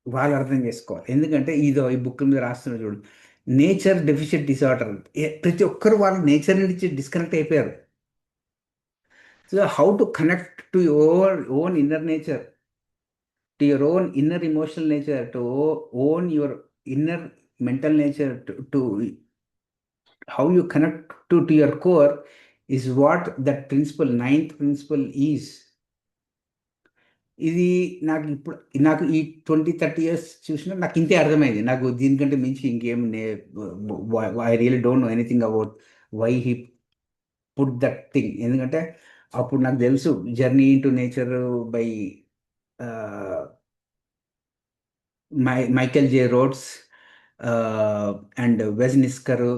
వాళ్ళు అర్థం చేసుకోవాలి. ఎందుకంటే ఈ బుక్ మీద రాస్తున్నారు చూడు, నేచర్ డెఫిషియెంట్ డిసార్డర్. ప్రతి ఒక్కరు వాళ్ళ నేచర్ నుంచి డిస్కనెక్ట్ అయిపోయారు. So how to connect to your own inner nature, to your own inner emotional nature, to own your inner mental nature, to how you connect to your core is what that principle, 9th principle is. ఇది నాకు ఇప్పుడు నాకు ఈ 20-30 years చూసినా నాకు ఇంతే అర్థమైంది. నాకు దీనికంటే మించి ఇంకేం I really don't know anything about why he put that thing. ఎందుకంటే అప్పుడు నాకు తెలుసు journey into nature by Michael J Rhodes and Wes Nisker.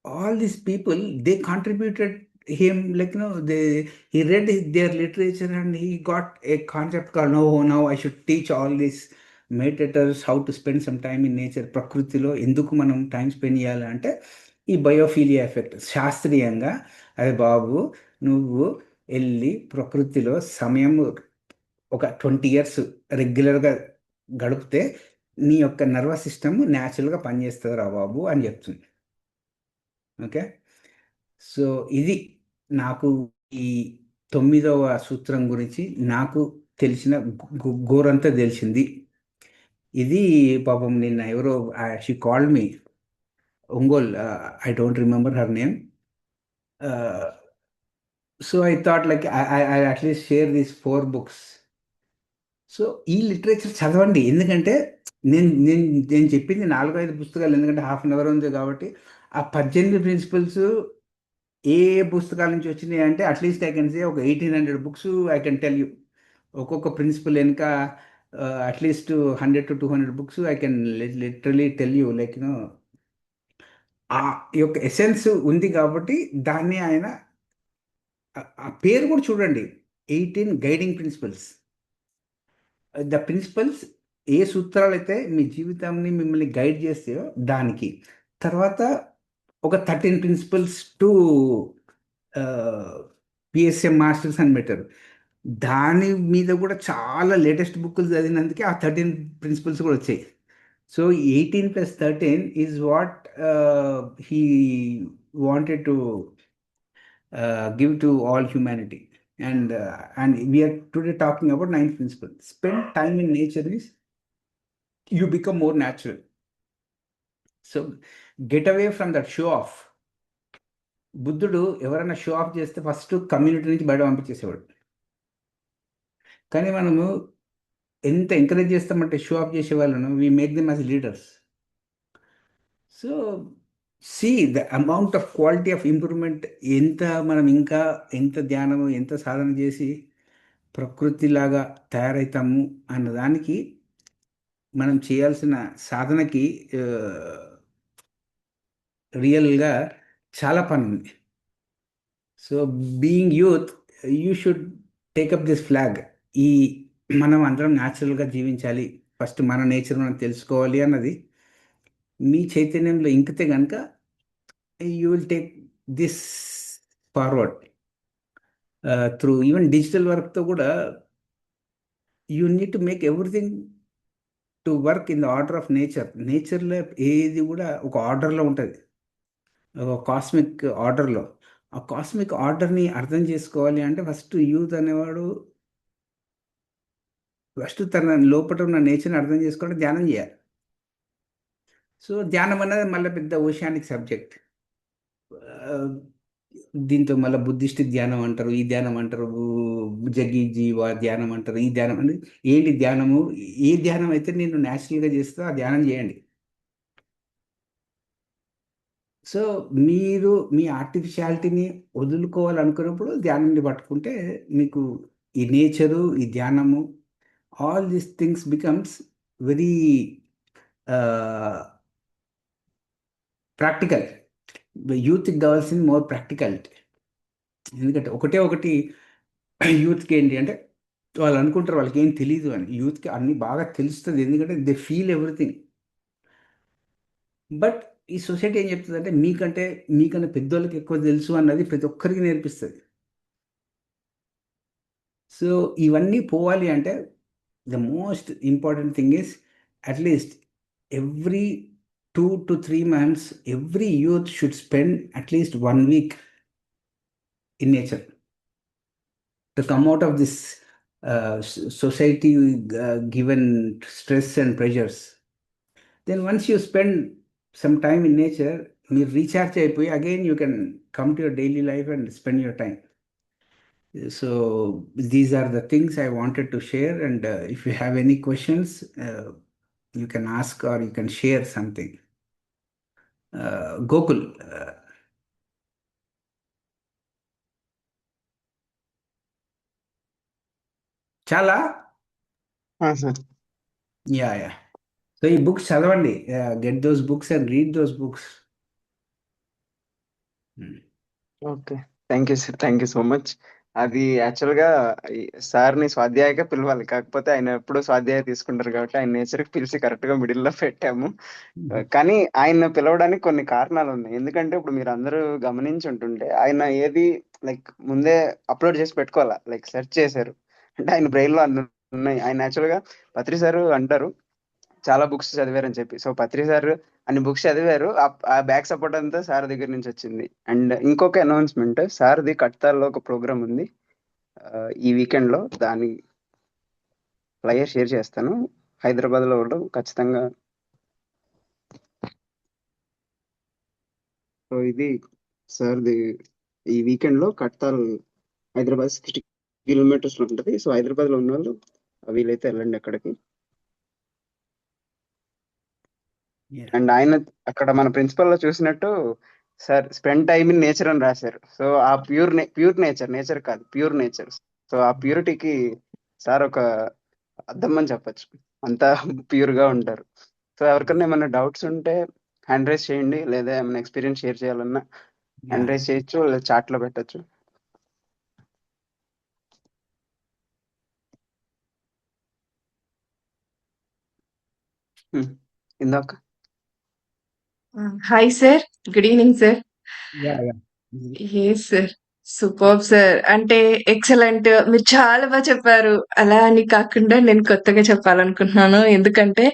All these people, they contributed him, like, he read their literature and he got a concept called, no, now I should teach all these meditators how to spend some time in nature. ప్రకృతిలో ఎందుకు మనం time spend చేయాలి అంటే ఈ biophilia effect. శాస్త్రీయంగా అదే బాబు, నువ్వు వెళ్ళి ప్రకృతిలో సమయం ఒక 20 years రెగ్యులర్గా గడిపితే నీ యొక్క నర్వస్ సిస్టమ్ న్యాచురల్గా పనిచేస్తుంది రా బాబు అని చెప్తుంది. ఓకే, సో ఇది నాకు ఈ 9వ సూత్రం గురించి నాకు తెలిసిన గోరంతా తెలిసింది. ఇది పాపం నిన్న ఎవరో she called me Ongole, I don't remember her name. So I thought like I at least share these 4 books. So ఈ లిటరేచర్ చదవండి. ఎందుకంటే నేను నేను నేను చెప్పింది 4-5 పుస్తకాలు, ఎందుకంటే హాఫ్ అన్ అవర్ ఉంది కాబట్టి. ఆ 18 ప్రిన్సిపల్స్ ఏ పుస్తకాల నుంచి వచ్చినాయి అంటే అట్లీస్ట్ ఐ కెన్ సే ఒక 1800 books I can tell you. ఒక్కొక్క ప్రిన్సిపల్ వెనుక at least 100-200 books I can literally tell you, like ఆ యొక్క ఎసెన్స్ ఉంది కాబట్టి దాన్ని ఆయన ఆ పేరు కూడా చూడండి, 18 గైడింగ్ ప్రిన్సిపల్స్. ద ప్రిన్సిపల్స్ ఏ సూత్రాలు అయితే మీ జీవితాన్ని మిమ్మల్ని గైడ్ చేస్తాయో దానికి. తర్వాత ఒక 13 ప్రిన్సిపల్స్ టు పిఎస్ఎం మాస్టర్స్ అని పెట్టారు. దాని మీద కూడా చాలా లేటెస్ట్ బుక్లు చదివినందుకే ఆ 13 ప్రిన్సిపల్స్ కూడా వచ్చాయి. So 18+13 is what he wanted to give to all humanity. And we are today talking about 9th principle. Spend time in nature is you become more natural. So get away from that show off. బుద్ధుడు ఎవరైనా show off చేస్తే first community నుంచి బయట పంపించేసేవాడు. కానీ మనము ఎంత encourage చేస్తామంటే show off చేసే వాళ్ళను we make them as leaders. So see the amount of quality of improvement, ఎంత మనం ఇంకా ఎంత ధ్యానము ఎంత సాధన చేసి ప్రకృతిలాగా తయారవుతాము అన్నదానికి మనం చేయాల్సిన సాధనకి రియల్గా చాలా పని ఉంది. So being youth, you should take up this flag. ఈ మనం అందరం న్యాచురల్గా జీవించాలి, ఫస్ట్ మన నేచర్ మనం తెలుసుకోవాలి అన్నది మీ చైతన్యంలో ఇంకితే కనుక you will take this forward. Through even digital వర్క్తో కూడా you need to make everything to work in the order of nature. నేచర్లో ఏది కూడా ఒక ఆర్డర్లో ఉంటుంది, ఒక కాస్మిక్ ఆర్డర్లో. ఆ కాస్మిక్ ఆర్డర్ని అర్థం చేసుకోవాలి అంటే ఫస్ట్ యూత్ అనేవాడు ఫస్ట్ తన లోపల ఉన్న నేచర్ని అర్థం చేసుకోవడం ధ్యానం చేయాలి. సో ధ్యానం అనేది మళ్ళీ పెద్ద ఓషానిక్ సబ్జెక్ట్. దీంతో మళ్ళీ బుద్ధిస్ట్ ధ్యానం అంటారు, ఈ ధ్యానం అంటారు, జగి జీవ ధ్యానం అంటారు, ఈ ధ్యానం అంటే ఏంటి ధ్యానము? ఏ ధ్యానం అయితే నేను న్యాచురల్గా చేస్తా ఆ ధ్యానం చేయండి. సో మీరు మీ ఆర్టిఫిషియాలిటీని వదులుకోవాలనుకున్నప్పుడు ధ్యానాన్ని పట్టుకుంటే మీకు ఈ నేచరు, ఈ ధ్యానము, all these things becomes very practical. యూత్కి కావాల్సింది మోర్ ప్రాక్టికాలిటీ. ఎందుకంటే ఒకటే ఒకటి యూత్కి ఏంటి అంటే వాళ్ళు అనుకుంటారు వాళ్ళకి ఏం తెలియదు అని. యూత్కి అన్ని బాగా తెలుస్తుంది, ఎందుకంటే దే ఫీల్ ఎవ్రీథింగ్. బట్ ఈ సొసైటీ ఏం చెప్తుంది అంటే మీకన్నా పెద్దోళ్ళకి ఎక్కువ తెలుసు అన్నది ప్రతి ఒక్కరికి నేర్పిస్తుంది. సో ఇవన్నీ పోవాలి అంటే the most important thing is at least every 2 to 3 months every youth should spend at least 1 week in nature to come out of this society given stress and pressures. Then once you spend some time in nature, you recharge అయిపోయి again you can come to your daily life and spend your time. So these are the things I wanted to share, and if you have any questions, you can ask or you can share something. Gokul. చాలా sir. Yeah. So ఈ books చదవండి, get those books and read those books. Okay, thank you sir, thank you so much. అది యాక్చువల్గా సార్ని స్వాధ్యాయగా పిలవాలి, కాకపోతే ఆయన ఎప్పుడూ స్వాధ్యాయ తీసుకుంటారు కాబట్టి ఆయన నేచర్కి పిలిచి కరెక్ట్గా మిడిల్లో పెట్టాము. కానీ ఆయన పిలవడానికి కొన్ని కారణాలు ఉన్నాయి. ఎందుకంటే ఇప్పుడు మీరు అందరూ గమనించి ఉంటుంటే ఆయన ఏది లైక్ ముందే అప్లోడ్ చేసి పెట్టుకోవాలా, లైక్ సెర్చ్ చేశారు అంటే ఆయన బ్రెయిన్లో అన్ని ఉన్నాయి. ఆయన యాక్చువల్గా పత్రి సార్ అంటారు చాలా బుక్స్ చదివారని చెప్పి. సో పత్రి సార్ అన్ని బుక్స్ చదివారు, ఆ బ్యాక్ సపోర్ట్ అంతా సార్ దగ్గర నుంచి వచ్చింది. అండ్ ఇంకొక అనౌన్స్మెంట్, సార్ది కట్తాల్లో ఒక ప్రోగ్రామ్ ఉంది ఈ వీకెండ్ లో, దాని ఫ్లయర్ షేర్ చేస్తాను. హైదరాబాద్ లో కూడా ఖచ్చితంగా. సో ఇది సార్ది ఈ వీకెండ్ లో కట్తాల్, హైదరాబాద్ 60 kilometers లో ఉంటుంది. సో హైదరాబాద్ లో ఉన్న వాళ్ళు వీలైతే వెళ్ళండి అక్కడికి. అండ్ ఆయన అక్కడ మన ప్రిన్సిపల్ లో చూసినట్టు sir spend time in nature అని రాశారు. సో ఆ ప్యూర్ నేచర్ కాదు, ప్యూర్ నేచర్. సో ఆ ప్యూరిటీకి సార్ ఒక అద్దం అని చెప్పచ్చు, అంతా ప్యూర్ గా ఉంటారు. సో ఎవరికైనా ఏమైనా డౌట్స్ ఉంటే హ్యాండ్ రైజ్ చేయండి, లేదా ఏమైనా ఎక్స్పీరియన్స్ షేర్ చేయాలన్నా హ్యాండ్ రైజ్ చేయొచ్చు, లేదా చాట్ లో పెట్టచ్చు. ఇందాక hi sir, good evening sir. Yeah. ఏ సార్, సూపర్ సార్, అంటే ఎక్సలెంట్. మీరు చాలా బాగా చెప్పారు. అలా అని కాకుండా నేను కొత్తగా చెప్పాలనుకుంటున్నాను, ఎందుకంటే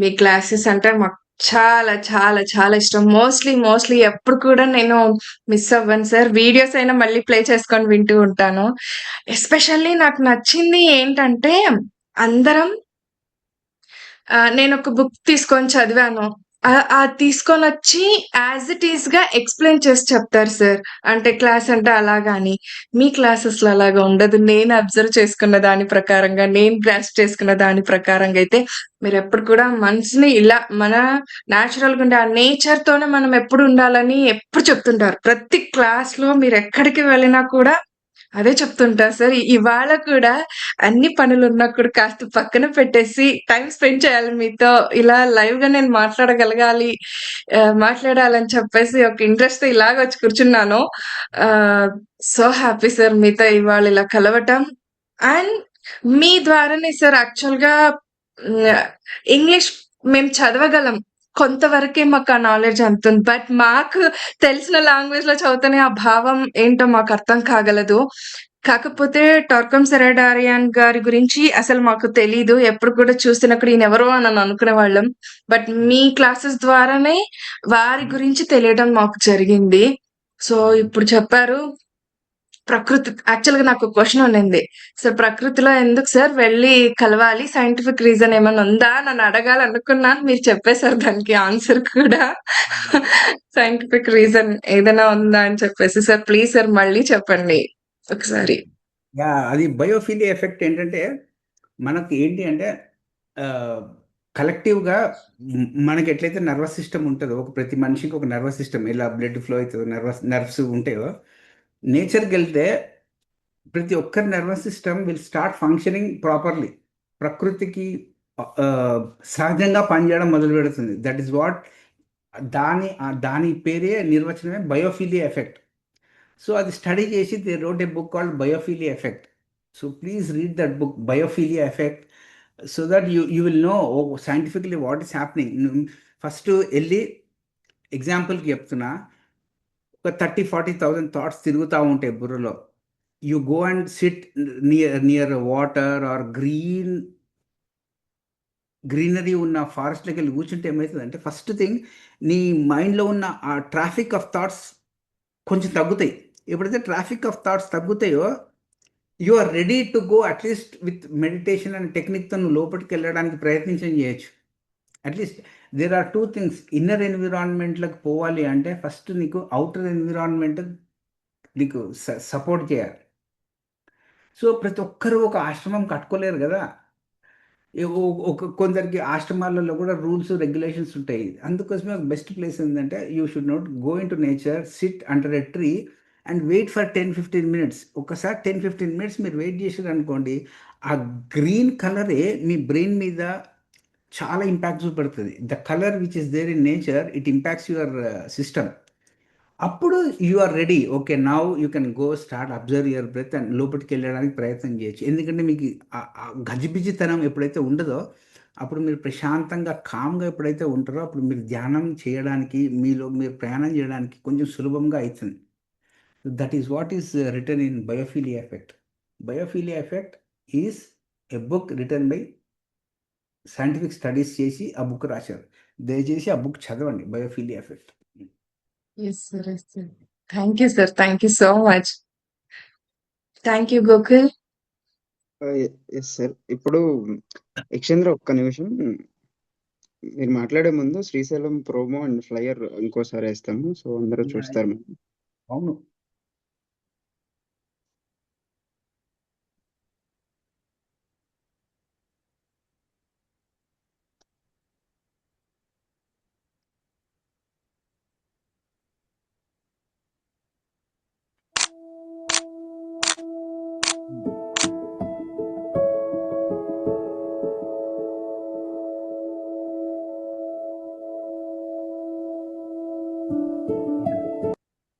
మీ క్లాసెస్ అంటే మాకు చాలా చాలా చాలా ఇష్టం. మోస్ట్లీ ఎప్పుడు కూడా నేను మిస్ అవ్వను సార్. వీడియోస్ అయినా మళ్ళీ ప్లే చేసుకొని వింటూ ఉంటాను. ఎస్పెషల్లీ నాకు నచ్చింది ఏంటంటే అందరం నేను ఒక బుక్ తీసుకొని చదివాను. అది తీసుకొనొచ్చి యాజ్ ఇట్ ఈస్‌గా ఎక్స్‌ప్లెయిన్ చేసి చెప్తారు సార్. అంటే క్లాస్ అంటే అలా గాని, మీ క్లాసెస్‌లో అలాగా ఉండదు. నేను అబ్జర్వ్ చేసుకున్న దాని ప్రకారంగా, నేను గ్రాస్ప్ చేసుకున్న దాని ప్రకారంగా అయితే మీరెప్పుడు కూడా మనసుని ఇలా మన నేచురల్‌గా ఉండే ఆ నేచర్‌తోనే మనం ఎప్పుడు ఉండాలని ఎప్పుడు చెప్తుంటారు. ప్రతి క్లాస్‌లో మీరెక్కడికి వెళ్ళినా కూడా అదే చెప్తుంటారు సార్. ఇవాళ కూడా అన్ని పనులున్నా కూడా కాస్త పక్కన పెట్టేసి టైమ్ స్పెండ్ చేయాలి మీతో. ఇలా లైవ్‌గా నేను మాట్లాడగలగాలి, మాట్లాడాలని చెప్పేసి ఒక ఇంట్రెస్ట్‌తో ఇలాగొచ్చి కూర్చున్నాను. ఆహ్, సో హ్యాపీ సార్ మీతో ఇవాళ ఇలా కలవటం. అండ్ మీ ద్వారానే సార్ యాక్చువల్‌గా హ్మ్. ఇంగ్లీష్ మేము చదవగలం. కొంతవరకే మాకు ఆ నాలెడ్జ్ అంతుంది. బట్ మాకు తెలిసిన లాంగ్వేజ్‌లో చదివితేనే ఆ భావం ఏంటో మాకు అర్థం కాగలదు. కాకపోతే 'టోర్కమ్ సెరెడారియన్' గారి గురించి అసలు మాకు తెలీదు. ఎప్పుడు కూడా చూసినప్పుడు ఈయనెవరో అని అనుకునేవాళ్ళం. బట్ మీ క్లాసెస్ ద్వారానే వారి గురించి తెలియడం మాకు జరిగింది. సో, ఇప్పుడు చెప్పారు. యాక్చువల్‌గా నాకు క్వెషన్ ఉండింది. సార్ ప్రకృతిలో ఎందుకు సార్ వెళ్లి కలవాలి? సైంటిఫిక్ రీజన్ ఏమన్నా ఉందా? నన్ను అడగాలనుకున్నాను. మీరు చెప్పేసారు దానికి ఆన్సర్ కూడా. సైంటిఫిక్ రీజన్ ఏదైనా ఉందా అని చెప్పేసి. సార్ ప్లీజ్ సార్ మళ్ళీ చెప్పండి ఒకసారి. అది బయోఫిలియా ఎఫెక్ట్ ఏంటంటే మనకి ఏంటి అంటే కలెక్టివ్గా మనకి ఎట్లయితే నర్వస్ సిస్టమ్ ఉంటుందో ప్రతి మనిషికి ఒక నర్వస్ సిస్టమ్ ఇలా బ్లడ్ ఫ్లో అవుతుందో నర్వ్స్ ఉంటాయో నేచర్కి వెళ్తే ప్రతి ఒక్కరి nervous system will start functioning properly. ప్రకృతికి ఆ, సహజంగా పనిచేయడం మొదలు పెడుతుంది. దట్ ఈస్ వాట్ దాని పేరే నిర్వచనమే బయోఫిలియా ఎఫెక్ట్. సో అది స్టడీ చేసి they wrote a book called biophilia effect. So please read that book biophilia effect so that you will know scientifically what is happening. First వెళ్ళి ఎగ్జాంపుల్కి చెప్తున్నా, ఒక 30,000-40,000 thoughts తిరుగుతూ ఉంటాయి బుర్రలో. You go and sit near water or greenery ఉన్న ఫారెస్ట్లోకి వెళ్ళి కూర్చుంటే ఏమవుతుందంటే ఫస్ట్ థింగ్ నీ మైండ్లో ఉన్న ఆ ట్రాఫిక్ ఆఫ్ థాట్స్ కొంచెం తగ్గుతాయి. ఎప్పుడైతే ట్రాఫిక్ ఆఫ్ థాట్స్ తగ్గుతాయో you are ready to go at least with meditation and టెక్నిక్తో నువ్వు లోపలికి వెళ్ళడానికి ప్రయత్నించడం చేయొచ్చు. At least there are two things. Inner ఎన్విరాన్మెంట్లోకి పోవాలి అంటే ఫస్ట్ నీకు అవుటర్ ఎన్విరాన్మెంట్ నీకు సపోర్ట్ చేయాలి. సో ప్రతి ఒక్కరూ ఒక ఆశ్రమం కట్టుకోలేరు కదా. కొందరికి ఆశ్రమాలలో కూడా రూల్స్ రెగ్యులేషన్స్ ఉంటాయి. అందుకోసమే బెస్ట్ ప్లేస్ ఏంటంటే you should not go into nature, sit under a tree and wait for 10-15 minutes. ఒకసారి 10-15 మినిట్స్ మీరు వెయిట్ చేసారు అనుకోండి, ఆ గ్రీన్ కలరే మీ బ్రెయిన్ మీద చాలా ఇంపాక్ట్ చూపెడుతుంది. The colour which is there in nature it impacts your system. అప్పుడు you are ready. Okay, now you can go start observe your breath and లోపలికి వెళ్ళడానికి ప్రయత్నం చేయొచ్చు. ఎందుకంటే మీకు ఆ గజిబిజితనం ఎప్పుడైతే ఉండదో అప్పుడు మీరు ప్రశాంతంగా కామ్గా ఎప్పుడైతే ఉంటారో అప్పుడు మీరు ధ్యానం చేయడానికి మీలో మీరు ప్రయాణం చేయడానికి కొంచెం సులభంగా అవుతుంది. That is what is written in biophilia effect. Biophilia effect is a book written by scientific studies చేసి ఆ బుక్ రాశారు. దయచేసి ఆ బుక్ చదవండి, biophilia effect. Yes sir. Yes sir. Thank you sir. Thank you so much. Thank you Gokul. Yes sir. ఇప్పుడు యక్షేంద్ర ఒక్క నిమిషం, మీరు మాట్లాడే ముందు శ్రీశైలం ప్రోమో అండ్ ఫ్లయర్ ఇంకోసారి వేస్తాము, సో అందరూ చూస్తారు. అవును.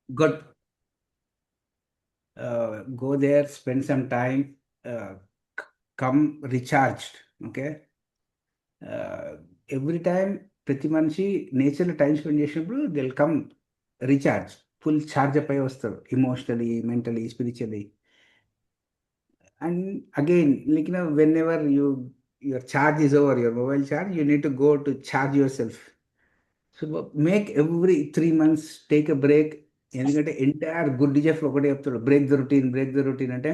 Good. Go there, spend some time, come recharged. Okay. Every time ప్రతి మనిషి నేచర్లో టైం స్పెండ్ చేసినప్పుడు they'll come recharge, full charge up అయి వస్తారు emotionally, mentally, spiritually. And again like whenever your charge is over, your mobile charge, you need to go to charge yourself. So make every 3 months take a break. ఎందుకంటే entire Gurdjieff ఒకటే చెప్తాడు, break the routine, break the routine. అంటే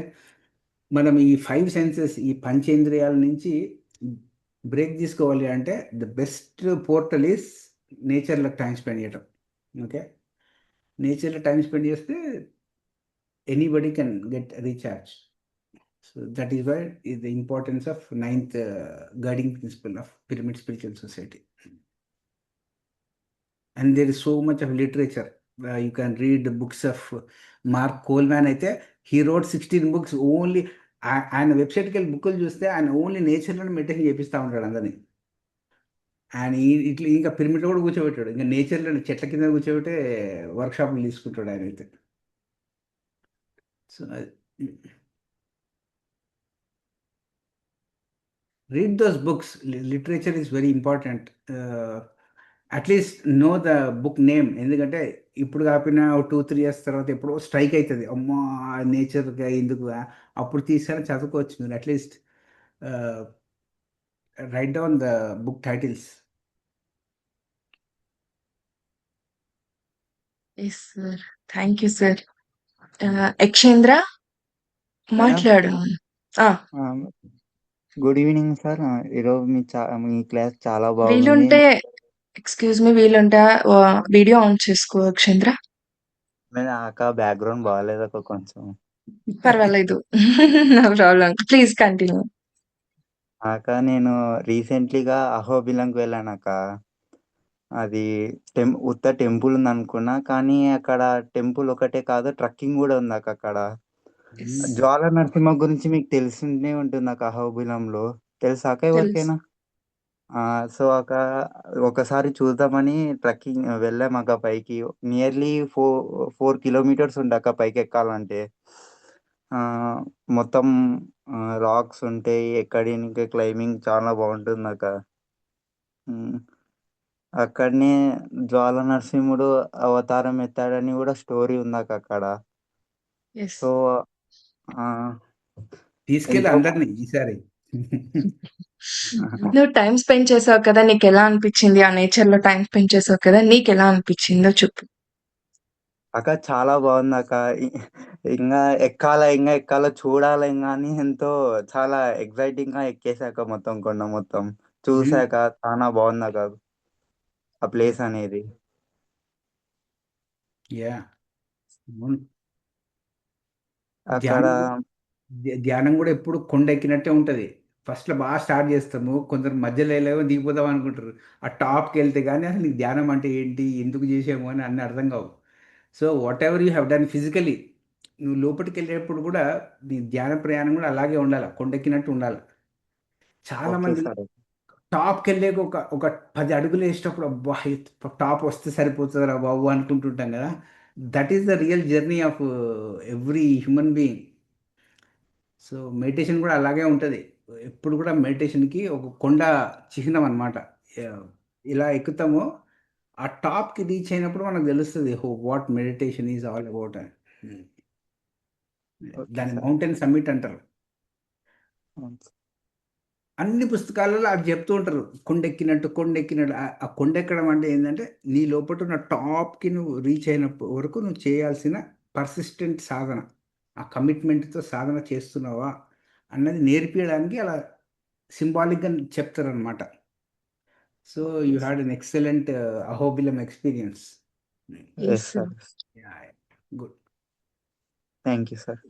మనం ఈ 5 senses, ఈ పంచేంద్రియాల నుంచి break తీసుకోవాలి అంటే ద బెస్ట్ పోర్టల్ ఈస్ నేచర్లో టైం స్పెండ్ చేయటం. ఓకే, నేచర్లో టైం స్పెండ్ చేస్తే anybody can get recharge. So that is why is the importance of ninth guiding principle of pyramid spiritual society. And there is so much of literature. You can read the books of Mark Coleman. అయితే he wrote 16 books only. ఆయన వెబ్సైట్కి వెళ్ళి బుక్కులు చూస్తే ఆయన only నేచర్లో meditation చేపిస్తూ ఉంటాడు అందరినీ. ఆయన ఇట్లా ఇంకా పిరమిడ్ కూడా కూర్చోబెట్టాడు, ఇంకా నేచర్లో చెట్ల కింద కూర్చోబెట్టే వర్క్షాప్లు తీసుకుంటాడు ఆయన అయితే. So read those books. Literature is very important. At least know the book name. ఎందుకంటే ఇప్పుడు కాకపోయినా 2-3 years తర్వాత ఎప్పుడో స్ట్రైక్ అవుతుంది, అమ్మా నేచర్గా ఎందుకు, అప్పుడు తీసారా చదువుకోవచ్చు మీరు. At least write down the book titles. Yes sir, thank you sir. Yakshendra madam మాట్లాడు. ఆ, గుడ్ ఈవినింగ్ సార్. ఈరోజు మీ క్లాస్ చాలా బాగుంది. వీలుంటే ఎక్స్క్యూజ్ మీ, వీలుంటే వీడియో ఆన్ చేసుకో యక్షేంద్ర. మేడం అక్క బ్యాక్గ్రౌండ్ బాగాలేదు అక్క కొంచెం. పర్వాలేదు, నో ప్రాబ్లం, ప్లీజ్ కంటిన్యూ. అక్క నేను రీసెంట్లీగా అహోబిలంకి వెళ్ళాను అక్క. అది ఉత్త టెంపుల్ ఉంది అనుకున్నా, కానీ అక్కడ టెంపుల్ ఒకటే కాదు, ట్రక్కింగ్ కూడా ఉంది అక్క అక్కడ. జ్వాల నరసింహ గురించి మీకు తెలిసిందే ఉంటుంది అక్క. అహోబిలంలో తెలుసా అక్క తెలుసు. ఎవరికైనా? సో అక్క ఒకసారి చూద్దామని ట్రెక్కింగ్ వెళ్ళాం అక్క పైకి. నియర్లీ 4 కిలోమీటర్స్ ఉండక పైకి ఎక్కాలంటే. మొత్తం రాక్స్ ఉంటాయి, ఎక్కడానికి క్లైంబింగ్ చాలా బాగుంటుంది అక్క. అక్కడనే జ్వాల నరసింహుడు అవతారం ఎత్తాడని కూడా స్టోరీ ఉందాక అక్కడ. ఎస్, సో తీసుకెళ్ళి ఎంతో అందరినీ ఈసారి. నువ్వు టైం స్పెండ్ చేసావు కదా, నీకు ఎలా అనిపించింది? ఆ నేచర్ లో టైం స్పెండ్ చేసావు కదా, నీకు ఎలా అనిపించిందో చెప్పు. అక్క చాలా బాగుంది అక్క. ఇంకా ఇంకా ఎక్కాల చూడాలి ఇంకా అని ఎంతో చాలా ఎక్సైటింగ్ గా ఎక్కేసాక మొత్తం కొండ మొత్తం చూసాక చాలా బాగుంది అక్క ఆ ప్లేస్ అనేది. యా, అక్కడ ధ్యానం కూడా ఎప్పుడు కొండ ఎక్కినట్టే ఉంటుంది. ఫస్ట్లో బాగా స్టార్ట్ చేస్తాము, కొందరు మధ్యలో వెళ్ళేమో దిగిపోదాం అనుకుంటారు. ఆ టాప్కి వెళ్తే కానీ అసలు నీకు ధ్యానం అంటే ఏంటి, ఎందుకు చేసాము అని అన్నీ అర్థం కావు. So what ever you have done physically, నువ్వు లోపలికి వెళ్ళేటప్పుడు కూడా నీ ధ్యాన ప్రయాణం కూడా అలాగే ఉండాలి, కొండెక్కినట్టు ఉండాలి. చాలా ఓకే మంది సార్. టాప్కి వెళ్ళాక ఒక ఒక 10 అడుగులు వేసేటప్పుడు అబ్బా టాప్ వస్తే సరిపోతుందిరా బాబు అనుకుంటుంటాం కదా. That is the real journey of every human being. So meditation కూడా అలాగే ఉంటుంది. ఎప్పుడు కూడా మెడిటేషన్కి ఒక కొండ చిహ్నం అనమాట. ఇలా ఎక్కుతామో ఆ టాప్కి రీచ్ అయినప్పుడు మనకు తెలుస్తుంది what meditation is all about అని. ఓకే దాన్ని సార్. మౌంటైన్ సమ్మిట్ అంటారు. అవును సార్. అన్ని పుస్తకాలలో అది చెప్తూ ఉంటారు, కొండెక్కినట్టు కొండెక్కినట్టు. ఆ కొండెక్కడం అంటే ఏంటంటే నీ లోపల ఉన్న టాప్కి నువ్వు రీచ్ అయినప్పుడు వరకు నువ్వు చేయాల్సిన పర్సిస్టెంట్ సాధన, ఆ కమిట్మెంట్తో సాధన చేస్తున్నావా అన్నది నేర్పించడానికి అలా సింబాలిక్గా చెప్తారనమాట. So you had an excellent Ahobilam experience. Yes sir. Good. Thank you sir.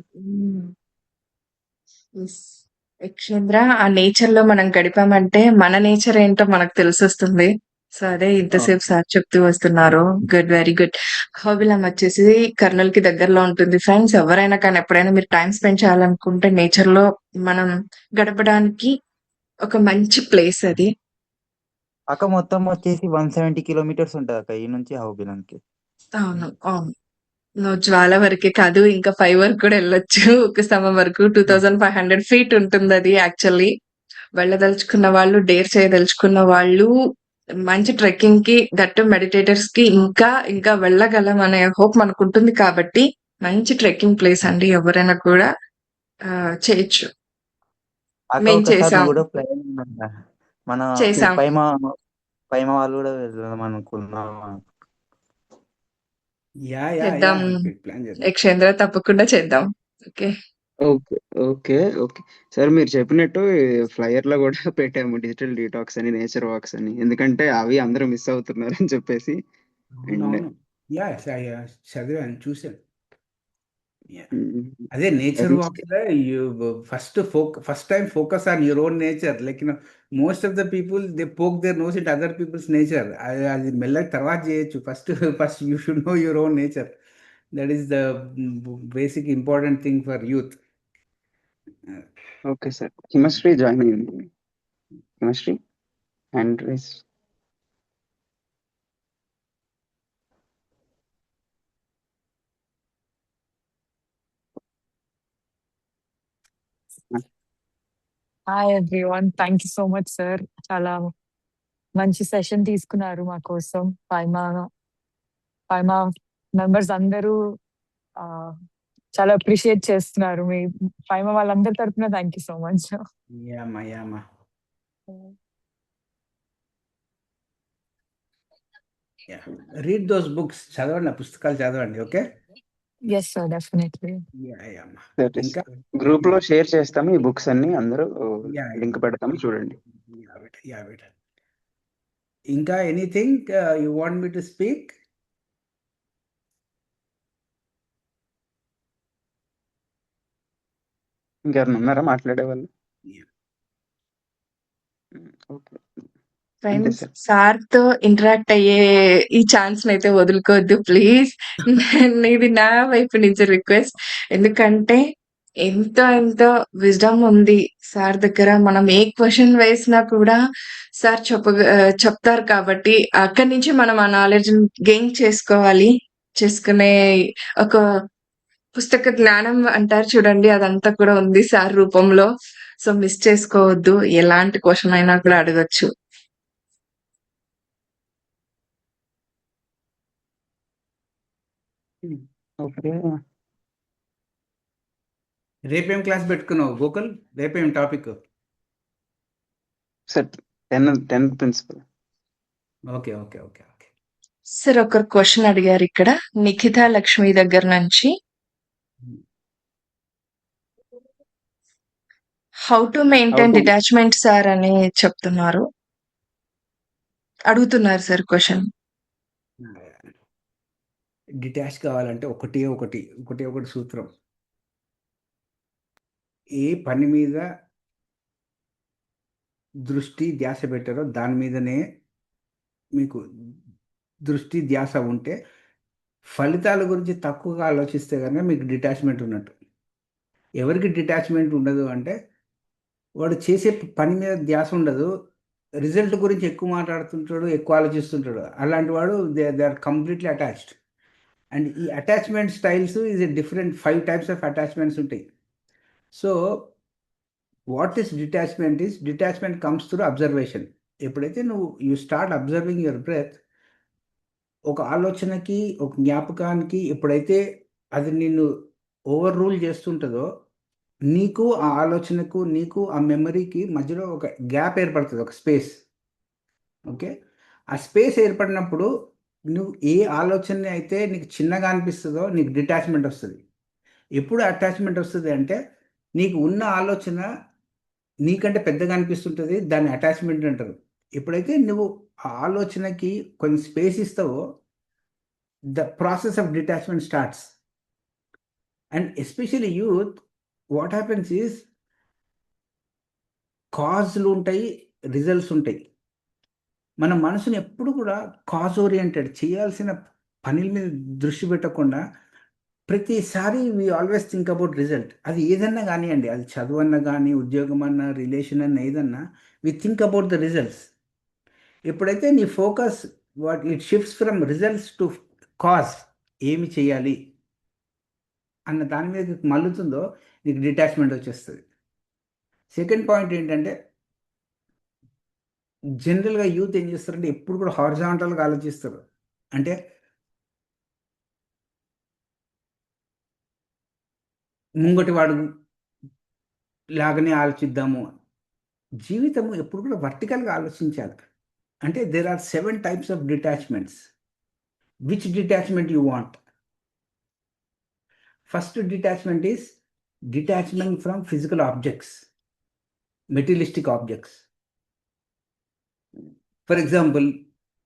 Yakshendra, ఆ నేచర్ లో మనం గడిపామంటే మన నేచర్ ఏంటో మనకు తెలిసొస్తుంది. సో అదే ఇంతసేపు సార్ చెప్తూ వస్తున్నారు. Good, very good. అహోబిలం వచ్చేసి కర్నూలు కి దగ్గరలో ఉంటుంది ఫ్రెండ్స్. ఎవరైనా కానీ ఎప్పుడైనా మీరు టైం స్పెండ్ చేయాలనుకుంటే నేచర్ లో మనం గడపడానికి ఒక మంచి ప్లేస్ అది. అక్క మొత్తం వచ్చేసి 170 కిలోమీటర్స్ ఉంటుంది అక్క ఈ నుంచి అహోబిలంకి. అవును, అవును. నువ్వు జ్వాల వరకే కాదు, ఇంకా 5 వరకు కూడా వెళ్ళొచ్చు. ఒక స్తంభం వరకు 2500 feet ఉంటుంది అది. యాక్చువల్లీ వెళ్ళదలుచుకున్న వాళ్ళు, డేర్ చేయదలుచుకున్న వాళ్ళు, మంచి ట్రెక్కింగ్ కి, దట్టు మెడిటేటర్స్ కి ఇంకా ఇంకా వెళ్ళగలం అనే హోప్ మనకు ఉంటుంది. కాబట్టి మంచి ట్రెక్కింగ్ ప్లేస్ అండి, ఎవరైనా కూడా చేయొచ్చు. అక్క మేం ఒకసారి చేసాం, నువ్వు కూడా ప్లాన్ మన చేసాం. పైమ వాళ్ళు కూడా వెళ్దాం అనుకున్నాం. యా యా యా చేద్దాం ప్లాన్ చేద్దాం. యక్షేంద్ర, తప్పకుండా చేద్దాం. Okay. Okay. Okay. Okay. Sir మీరు చెప్పినట్టు ఫ్లైయర్‌లో గూడా పెట్టాము డిజిటల్ డీటాక్స్ అని, నేచర్ వాక్స్ అని. ఎందుకంటే అవి అందరూ మిస్ అవుతున్నారని చెప్పేసి. అండ్ అవునవును. చదివాను, చూసాను. యాహ్! హ్మ్. అదే నేచర్ అది వాక్స్‌లో first time focus on your own nature. Like most of the people they poke their noses into other people's nature. అది మెల్లగా తర్వాత చేయొచ్చు. First you should know your own nature. That is the basic important thing for youth. Okay sir. Chemistry join అయింది. Chemistry hand raise. Hi everyone. Thank you so much sir. చాలా మంచి session తీసుకున్నారు మా కోసం. పైమా మెంబర్స్ అందరూ చాలా appreciate చేస్తున్నారు. మీ పైమా వాళ్ళందరి తరపున thank you so much. Yeah! Read those books. చదవండి, ఆ పుస్తకాలు చదవండి. Okay. Yes sir, definitely. Yeah! సరే ఇంకా సార్. గ్రూప్‌లో షేర్ చేస్తాము ఈ బుక్స్ అన్నీ. అందరూ యాహ్! లింక్ పెడతాము చూడండి. యాహ్! ఇంకా anything you want me to speak? ఇంకెవరైనా ఉన్నారా మాట్లాడేవాళ్ళు? ఓకే. అంతే ఫ్రెండ్స్ సార్. సార్‌తో ఇంటరాక్ట్ అయ్యే ఈ ఛాన్స్‌నైతే వదులుకోవద్దు ప్లీజ్. ఇది నా వైపు నుంచి రిక్వెస్ట్. ఎందుకంటే ఎంతో విజ్డమ్ ఉంది సార్ దగ్గర. మనం ఏ క్వెషన్ వేసినా కూడా సార్ చెప్తారు కాబట్టి అక్కడి నుంచి మనం ఆ నాలెడ్జ్‌ని గెయిన్ చేసుకోవాలి. చేసుకునే ఒక పుస్తక జ్ఞానం అంటారు చూడండి, అదంతా కూడా ఉంది సార్ రూపంలో. సో మిస్ చేసుకోవద్దు. ఎలాంటి క్వెషన్ అయినా కూడా అడగొచ్చు. ఓకే. రేపేం క్లాస్ పెట్టుకున్నావు గోకుల్? రేపేం topic? Sir 10 principle. Okay. Sir ఒకరు క్వశ్చన్ అడిగారు ఇక్కడ, నిఖిత లక్ష్మి దగ్గర నుంచి. How to maintain out detachment sir అని అడుగుతున్నారు సార్ క్వశ్చన్. డిటాచ్ కావాలంటే ఒకటే ఒకటి సూత్రం. ఏ పని మీద దృష్టి ధ్యాస పెట్టారో దాని మీదనే మీకు దృష్టి ధ్యాస ఉంటే, ఫలితాల గురించి తక్కువగా ఆలోచిస్తే గనుక మీకు డిటాచ్మెంట్ ఉన్నట్టు. ఎవరికి డిటాచ్మెంట్ ఉండదు అంటే, వాడు చేసే పని మీద ధ్యాస ఉండదు. రిజల్ట్ గురించి ఎక్కువ మాట్లాడుతుంటాడు, ఎక్కువ ఆలోచిస్తుంటాడు. అలాంటి వాడు they are completely attached. And ఈ attachment styles is a different 5 types of attachments ఉంటాయి. So, what is detachment comes through observation. ఎప్పుడైతే you start observing your breath, ఒక ఆలోచనకి, ఒక జ్ఞాపకానికి ఎప్పుడైతే అది నిన్ను ఓవర్ రూల్ చేస్తుంటదో, నీకు ఆ ఆలోచనకు, నీకు ఆ మెమరీకి మధ్యలో ఒక గ్యాప్ ఏర్పడుతది. ఒక స్పేస్. ఓకే. ఆ స్పేస్ ఏర్పడినప్పుడు నువ్వు ఏ ఆలోచన అయితే నీకు చిన్నగా అనిపిస్తదో నీకు డిటాచ్మెంట్ వస్తది. ఎప్పుడు అటాచ్మెంట్ వస్తది అంటే, నీకు ఉన్న ఆలోచన నీకంటే పెద్దగా అనిపిస్తుంటది. దాన్ని అటాచ్మెంట్ అంటారు. ఎప్పుడైతే నువ్వు ఆ ఆలోచనకి కొంచెం స్పేస్ ఇస్తావో, the process of detachment starts. And especially youth, what happens is కాజ్‌లు ఉంటాయి, రిజల్ట్స్ ఉంటాయి. మన మనసుని ఎప్పుడు కూడా కాజ్ ఓరియెంటెడ్, చేయాల్సిన పనుల మీద దృష్టి పెట్టకుండా ప్రతిసారి we always think about result. అది ఏదన్నా గానియండి. అది చదువన్నా గానీ, ఉద్యోగమన్నా, రిలేషన్ అన్నా ఏదన్నా, we think about the results. ఎప్పుడైతే నీ focus it shifts from results to cause, ఏమి చేయాలి అన్న దాని మీద మల్లుతుందో నీకు డిటాచ్మెంట్ వచ్చేస్తది. సెకండ్ పాయింట్ ఏంటంటే, జనరల్‌గా యూత్ ఏం చేస్తారంటే ఎప్పుడు కూడా హారిజాంటల్‌గా ఆలోచిస్తారు. అంటే ముంగటి వాడు లాగానే ఆలోచిద్దాము. జీవితము ఎప్పుడు కూడా వర్టికల్‌గా ఆలోచించాలి. అంటే there are 7 types of detachments. Which detachment you want? First detachment is detachment from physical objects, materialistic objects. For example,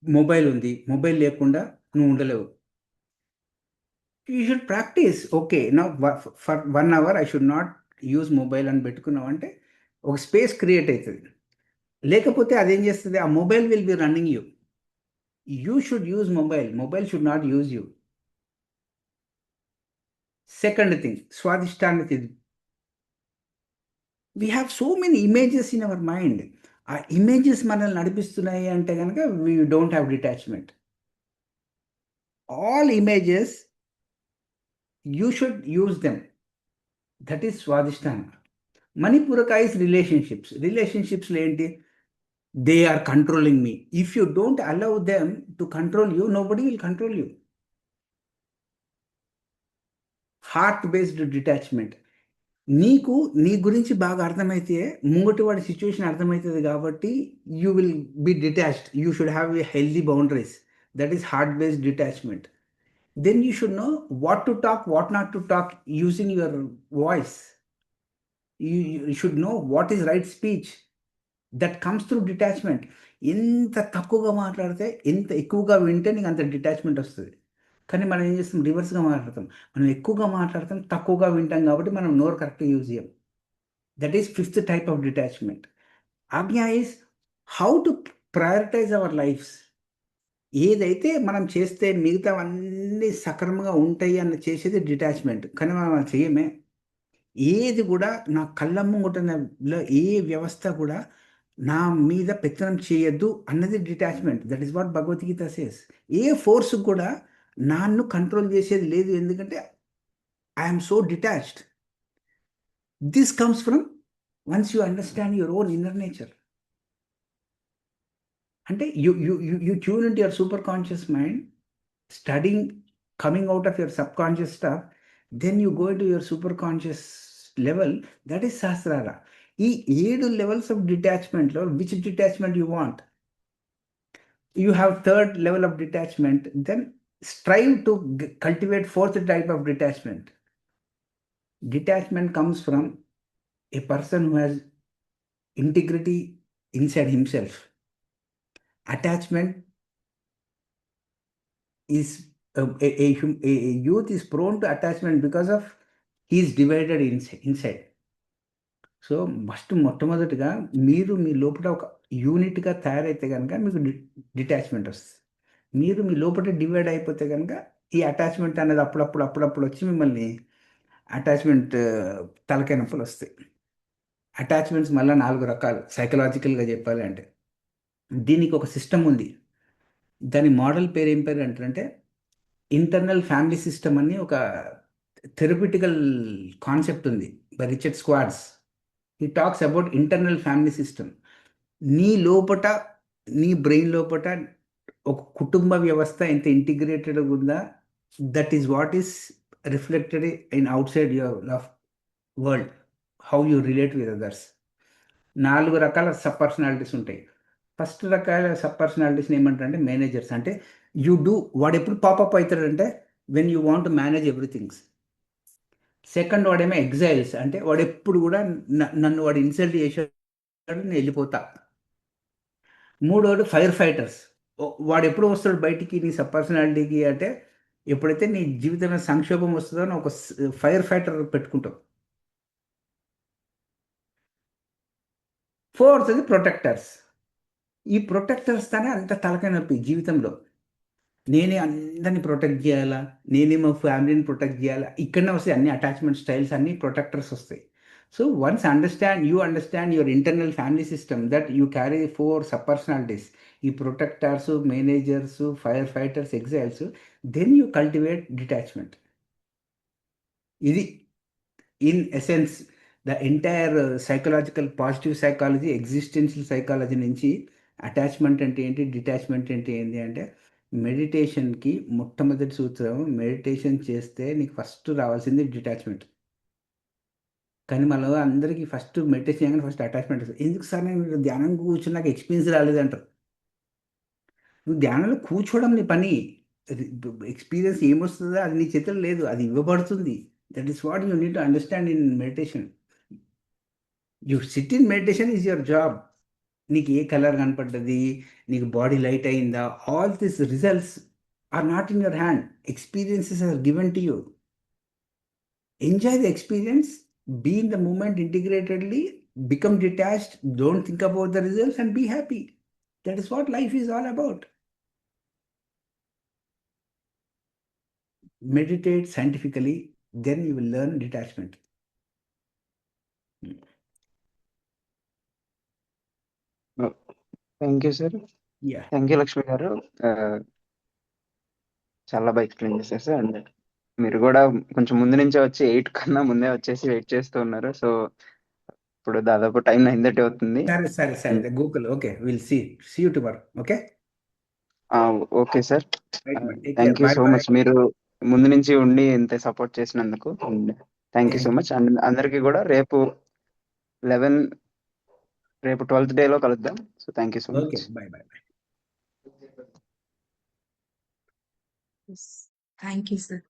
mobile ఉంది, మొబైల్ లేకుండా నువ్వు ఉండలేవు. You should practice. ఓకే, నా for 1 hour I should not use mobile అని పెట్టుకున్నావు అంటే ఒక space create అవుతుంది. లేకపోతే అదేం చేస్తుంది, ఆ mobile will be running you. You should use mobile, mobile should not use you. Second thing, స్వాదిష్టాన్ని. We have so many images in our mind. ఆ ఇమేజెస్ మనల్ని నడిపిస్తున్నాయి అంటే కనుక we don't have detachment. All images you should use them. That is Swadhisthan. Manipuraka is relationships. రిలేషన్షిప్స్లో ఏంటి, they are controlling me. If you don't allow them to control you, nobody will control you. Heart based detachment. నీకు నీ గురించి బాగా అర్థమైతే ముంగటి వాడి situation అర్థమవుతుంది కాబట్టి you will be detached. You should have a healthy boundaries. That is heart based detachment. Then you should know what to talk, what not to talk using your voice. You should know what is right speech. That comes through detachment. ఎంత తక్కువగా మాట్లాడితే, ఎంత ఎక్కువగా వింటే నీకు అంత detachment వస్తుంది. కానీ మనం ఏం చేస్తాం, రివర్స్గా మాట్లాడతాం. మనం ఎక్కువగా మాట్లాడతాం, తక్కువగా వింటాం కాబట్టి మనం నోరు కరెక్ట్గా యూజ్ చేయం. That is fifth type of detachment. Ajna is how to prioritize our lives. ఏదైతే మనం చేస్తే మిగతావన్నీ సక్రమంగా ఉంటాయి అన్న చేసేది డిటాచ్మెంట్. కానీ మనం అది చేయమే. ఏది కూడా నా కళ్ళ ముంగుటలో ఏ వ్యవస్థ కూడా నా మీద పెత్తనం చేయొద్దు అన్నది detachment. That is what Bhagavad Gita says. A force కూడా నన్ను కంట్రోల్ చేసేది లేదు, ఎందుకంటే I'm so detached. This comes from once you understand your own inner nature. అంటే you tune into your super conscious mind, studying, coming out of your subconscious stuff, then you go into your super conscious level. That is Sahasrara. ఈ 7 levels of detachment లో which detachment you want? You have third level of detachment, then strive to cultivate fourth type of detachment. Detachment comes from a person who has integrity inside himself. Attachment is a youth is prone to attachment because of he is divided inside. So first మొట్టమొదటిగా మీరు మీ లోపల ఒక యూనిట్గా తయారైతే కనుక మీకు detachment వస్తుంది. మీరు మీ లోపల డివైడ్ అయిపోతే కనుక ఈ అటాచ్మెంట్ అనేది అప్పుడప్పుడు వచ్చి మిమ్మల్ని అటాచ్మెంట్ తలకాయ నొప్పులు వస్తాయి. అటాచ్మెంట్స్ మళ్ళీ 4 రకాలు సైకలాజికల్గా చెప్పాలి అంటే. దీనికి ఒక సిస్టమ్ ఉంది. దాని మోడల్ పేరు ఏం పేరు అంటారంటే ఇంటర్నల్ ఫ్యామిలీ సిస్టమ్ అని ఒక థెరప్యూటికల్ కాన్సెప్ట్ ఉంది by Richard Schwartz. He talks about internal family system. నీ లోపట, నీ బ్రెయిన్ లోపట ఒక కుటుంబ వ్యవస్థ ఎంత ఇంటిగ్రేటెడ్గా ఉందా, that is what is reflected in outside your world, how you relate with others. 4 రకాల సబ్ పర్సనాలిటీస్ ఉంటాయి. ఫస్ట్ రకాల సబ్ పర్సనాలిటీస్ని ఏమంటారంటే మేనేజర్స్. అంటే వాడు ఎప్పుడు పాపప్ అవుతాడంటే when you want to manage everythings. Second వాడేమో ఎగ్జైల్స్. అంటే వాడు ఎప్పుడు కూడా నన్ను వాడు ఇన్సల్ట్ చేశాడు, నేను వెళ్ళిపోతా. మూడోడు ఫైర్ ఫైటర్స్. వాడు ఎప్పుడు వస్తాడు బయటికి నీ సబ్ పర్సనాలిటీకి అంటే ఎప్పుడైతే నీ జీవితంలో సంక్షోభం వస్తుందో అని ఒక ఫైర్ ఫైటర్ పెట్టుకుంటావు. ఫోర్త్ అది ప్రొటెక్టర్స్. ఈ ప్రొటెక్టర్స్ తనే అంత తలకాయ నొప్పి జీవితంలో. నేనే అందరిని ప్రొటెక్ట్ చేయాలా, నేనే మా ఫ్యామిలీని ప్రొటెక్ట్ చేయాలా, ఇక్కడనే వస్తాయి అన్ని అటాచ్మెంట్ స్టైల్స్, అన్ని ప్రొటెక్టర్స్ వస్తాయి. So once you understand your internal family system, that you carry 4 sub personalities, ఈ protectors, managers, fire fighters, exiles, then you cultivate detachment. ఇది in essence the entire psychological positive psychology, existential psychology నుంచి attachment అంటే ఏంటి, detachment అంటే ఏంటి అంటే మెడిటేషన్కి మొట్టమొదటి సూత్రం, మెడిటేషన్ చేస్తే నీకు ఫస్ట్ రావాల్సింది డిటాచ్మెంట్. కానీ మన అందరికీ ఫస్ట్ మెడిటేషన్ చేయగానే ఫస్ట్ అటాచ్మెంట్ వస్తుంది. ఎందుకు సార్ నేను ధ్యానం కూర్చుని నాకు ఎక్స్పీరియన్స్ రాలేదంటారు. నువ్వు ధ్యానంలో కూర్చోవడం నీ పని, ఎక్స్పీరియన్స్ ఏమొస్తుందో అది నీ చేతిలో లేదు, అది ఇవ్వబడుతుంది. That is what you need to understand in meditation. You sit in meditation is your job. నీకు ఏ కలర్ కనపడ్డది, నీకు బాడీ లైట్ అయిందా, all this results are not in your hand. Experiences are given to you. Enjoy the experience, be in the moment integratedly, become detached, don't think about the results, and be happy. That is what life is all about. Meditate scientifically, then you will learn detachment. Thank you sir. Yeah. Thank you Lakshmi గారు. చాలా బాగా explain చేశారు sir. And మీరు కూడా కొంచెం ముందు నుంచే వచ్చి 8 కన్నా ముందే వచ్చేసి వెయిట్ చేస్తూ ఉన్నారు. సో ఇప్పుడు దాదాపు టైం 9:30 అవుతుంది. Sorry. The Google. Okay, we'll see you tomorrow. Okay. Okay sir. Right, man. Take thank care. You Bye so bye. Much. మీరు ముందు నుంచి ఉండి ఇంత సపోర్ట్ చేసినందుకు thank you so Thank you. Much. And అందరికీ కూడా రేపు 12th డేలో కలుద్దాం. So thank you so much. Okay. Bye bye. Thank you sir.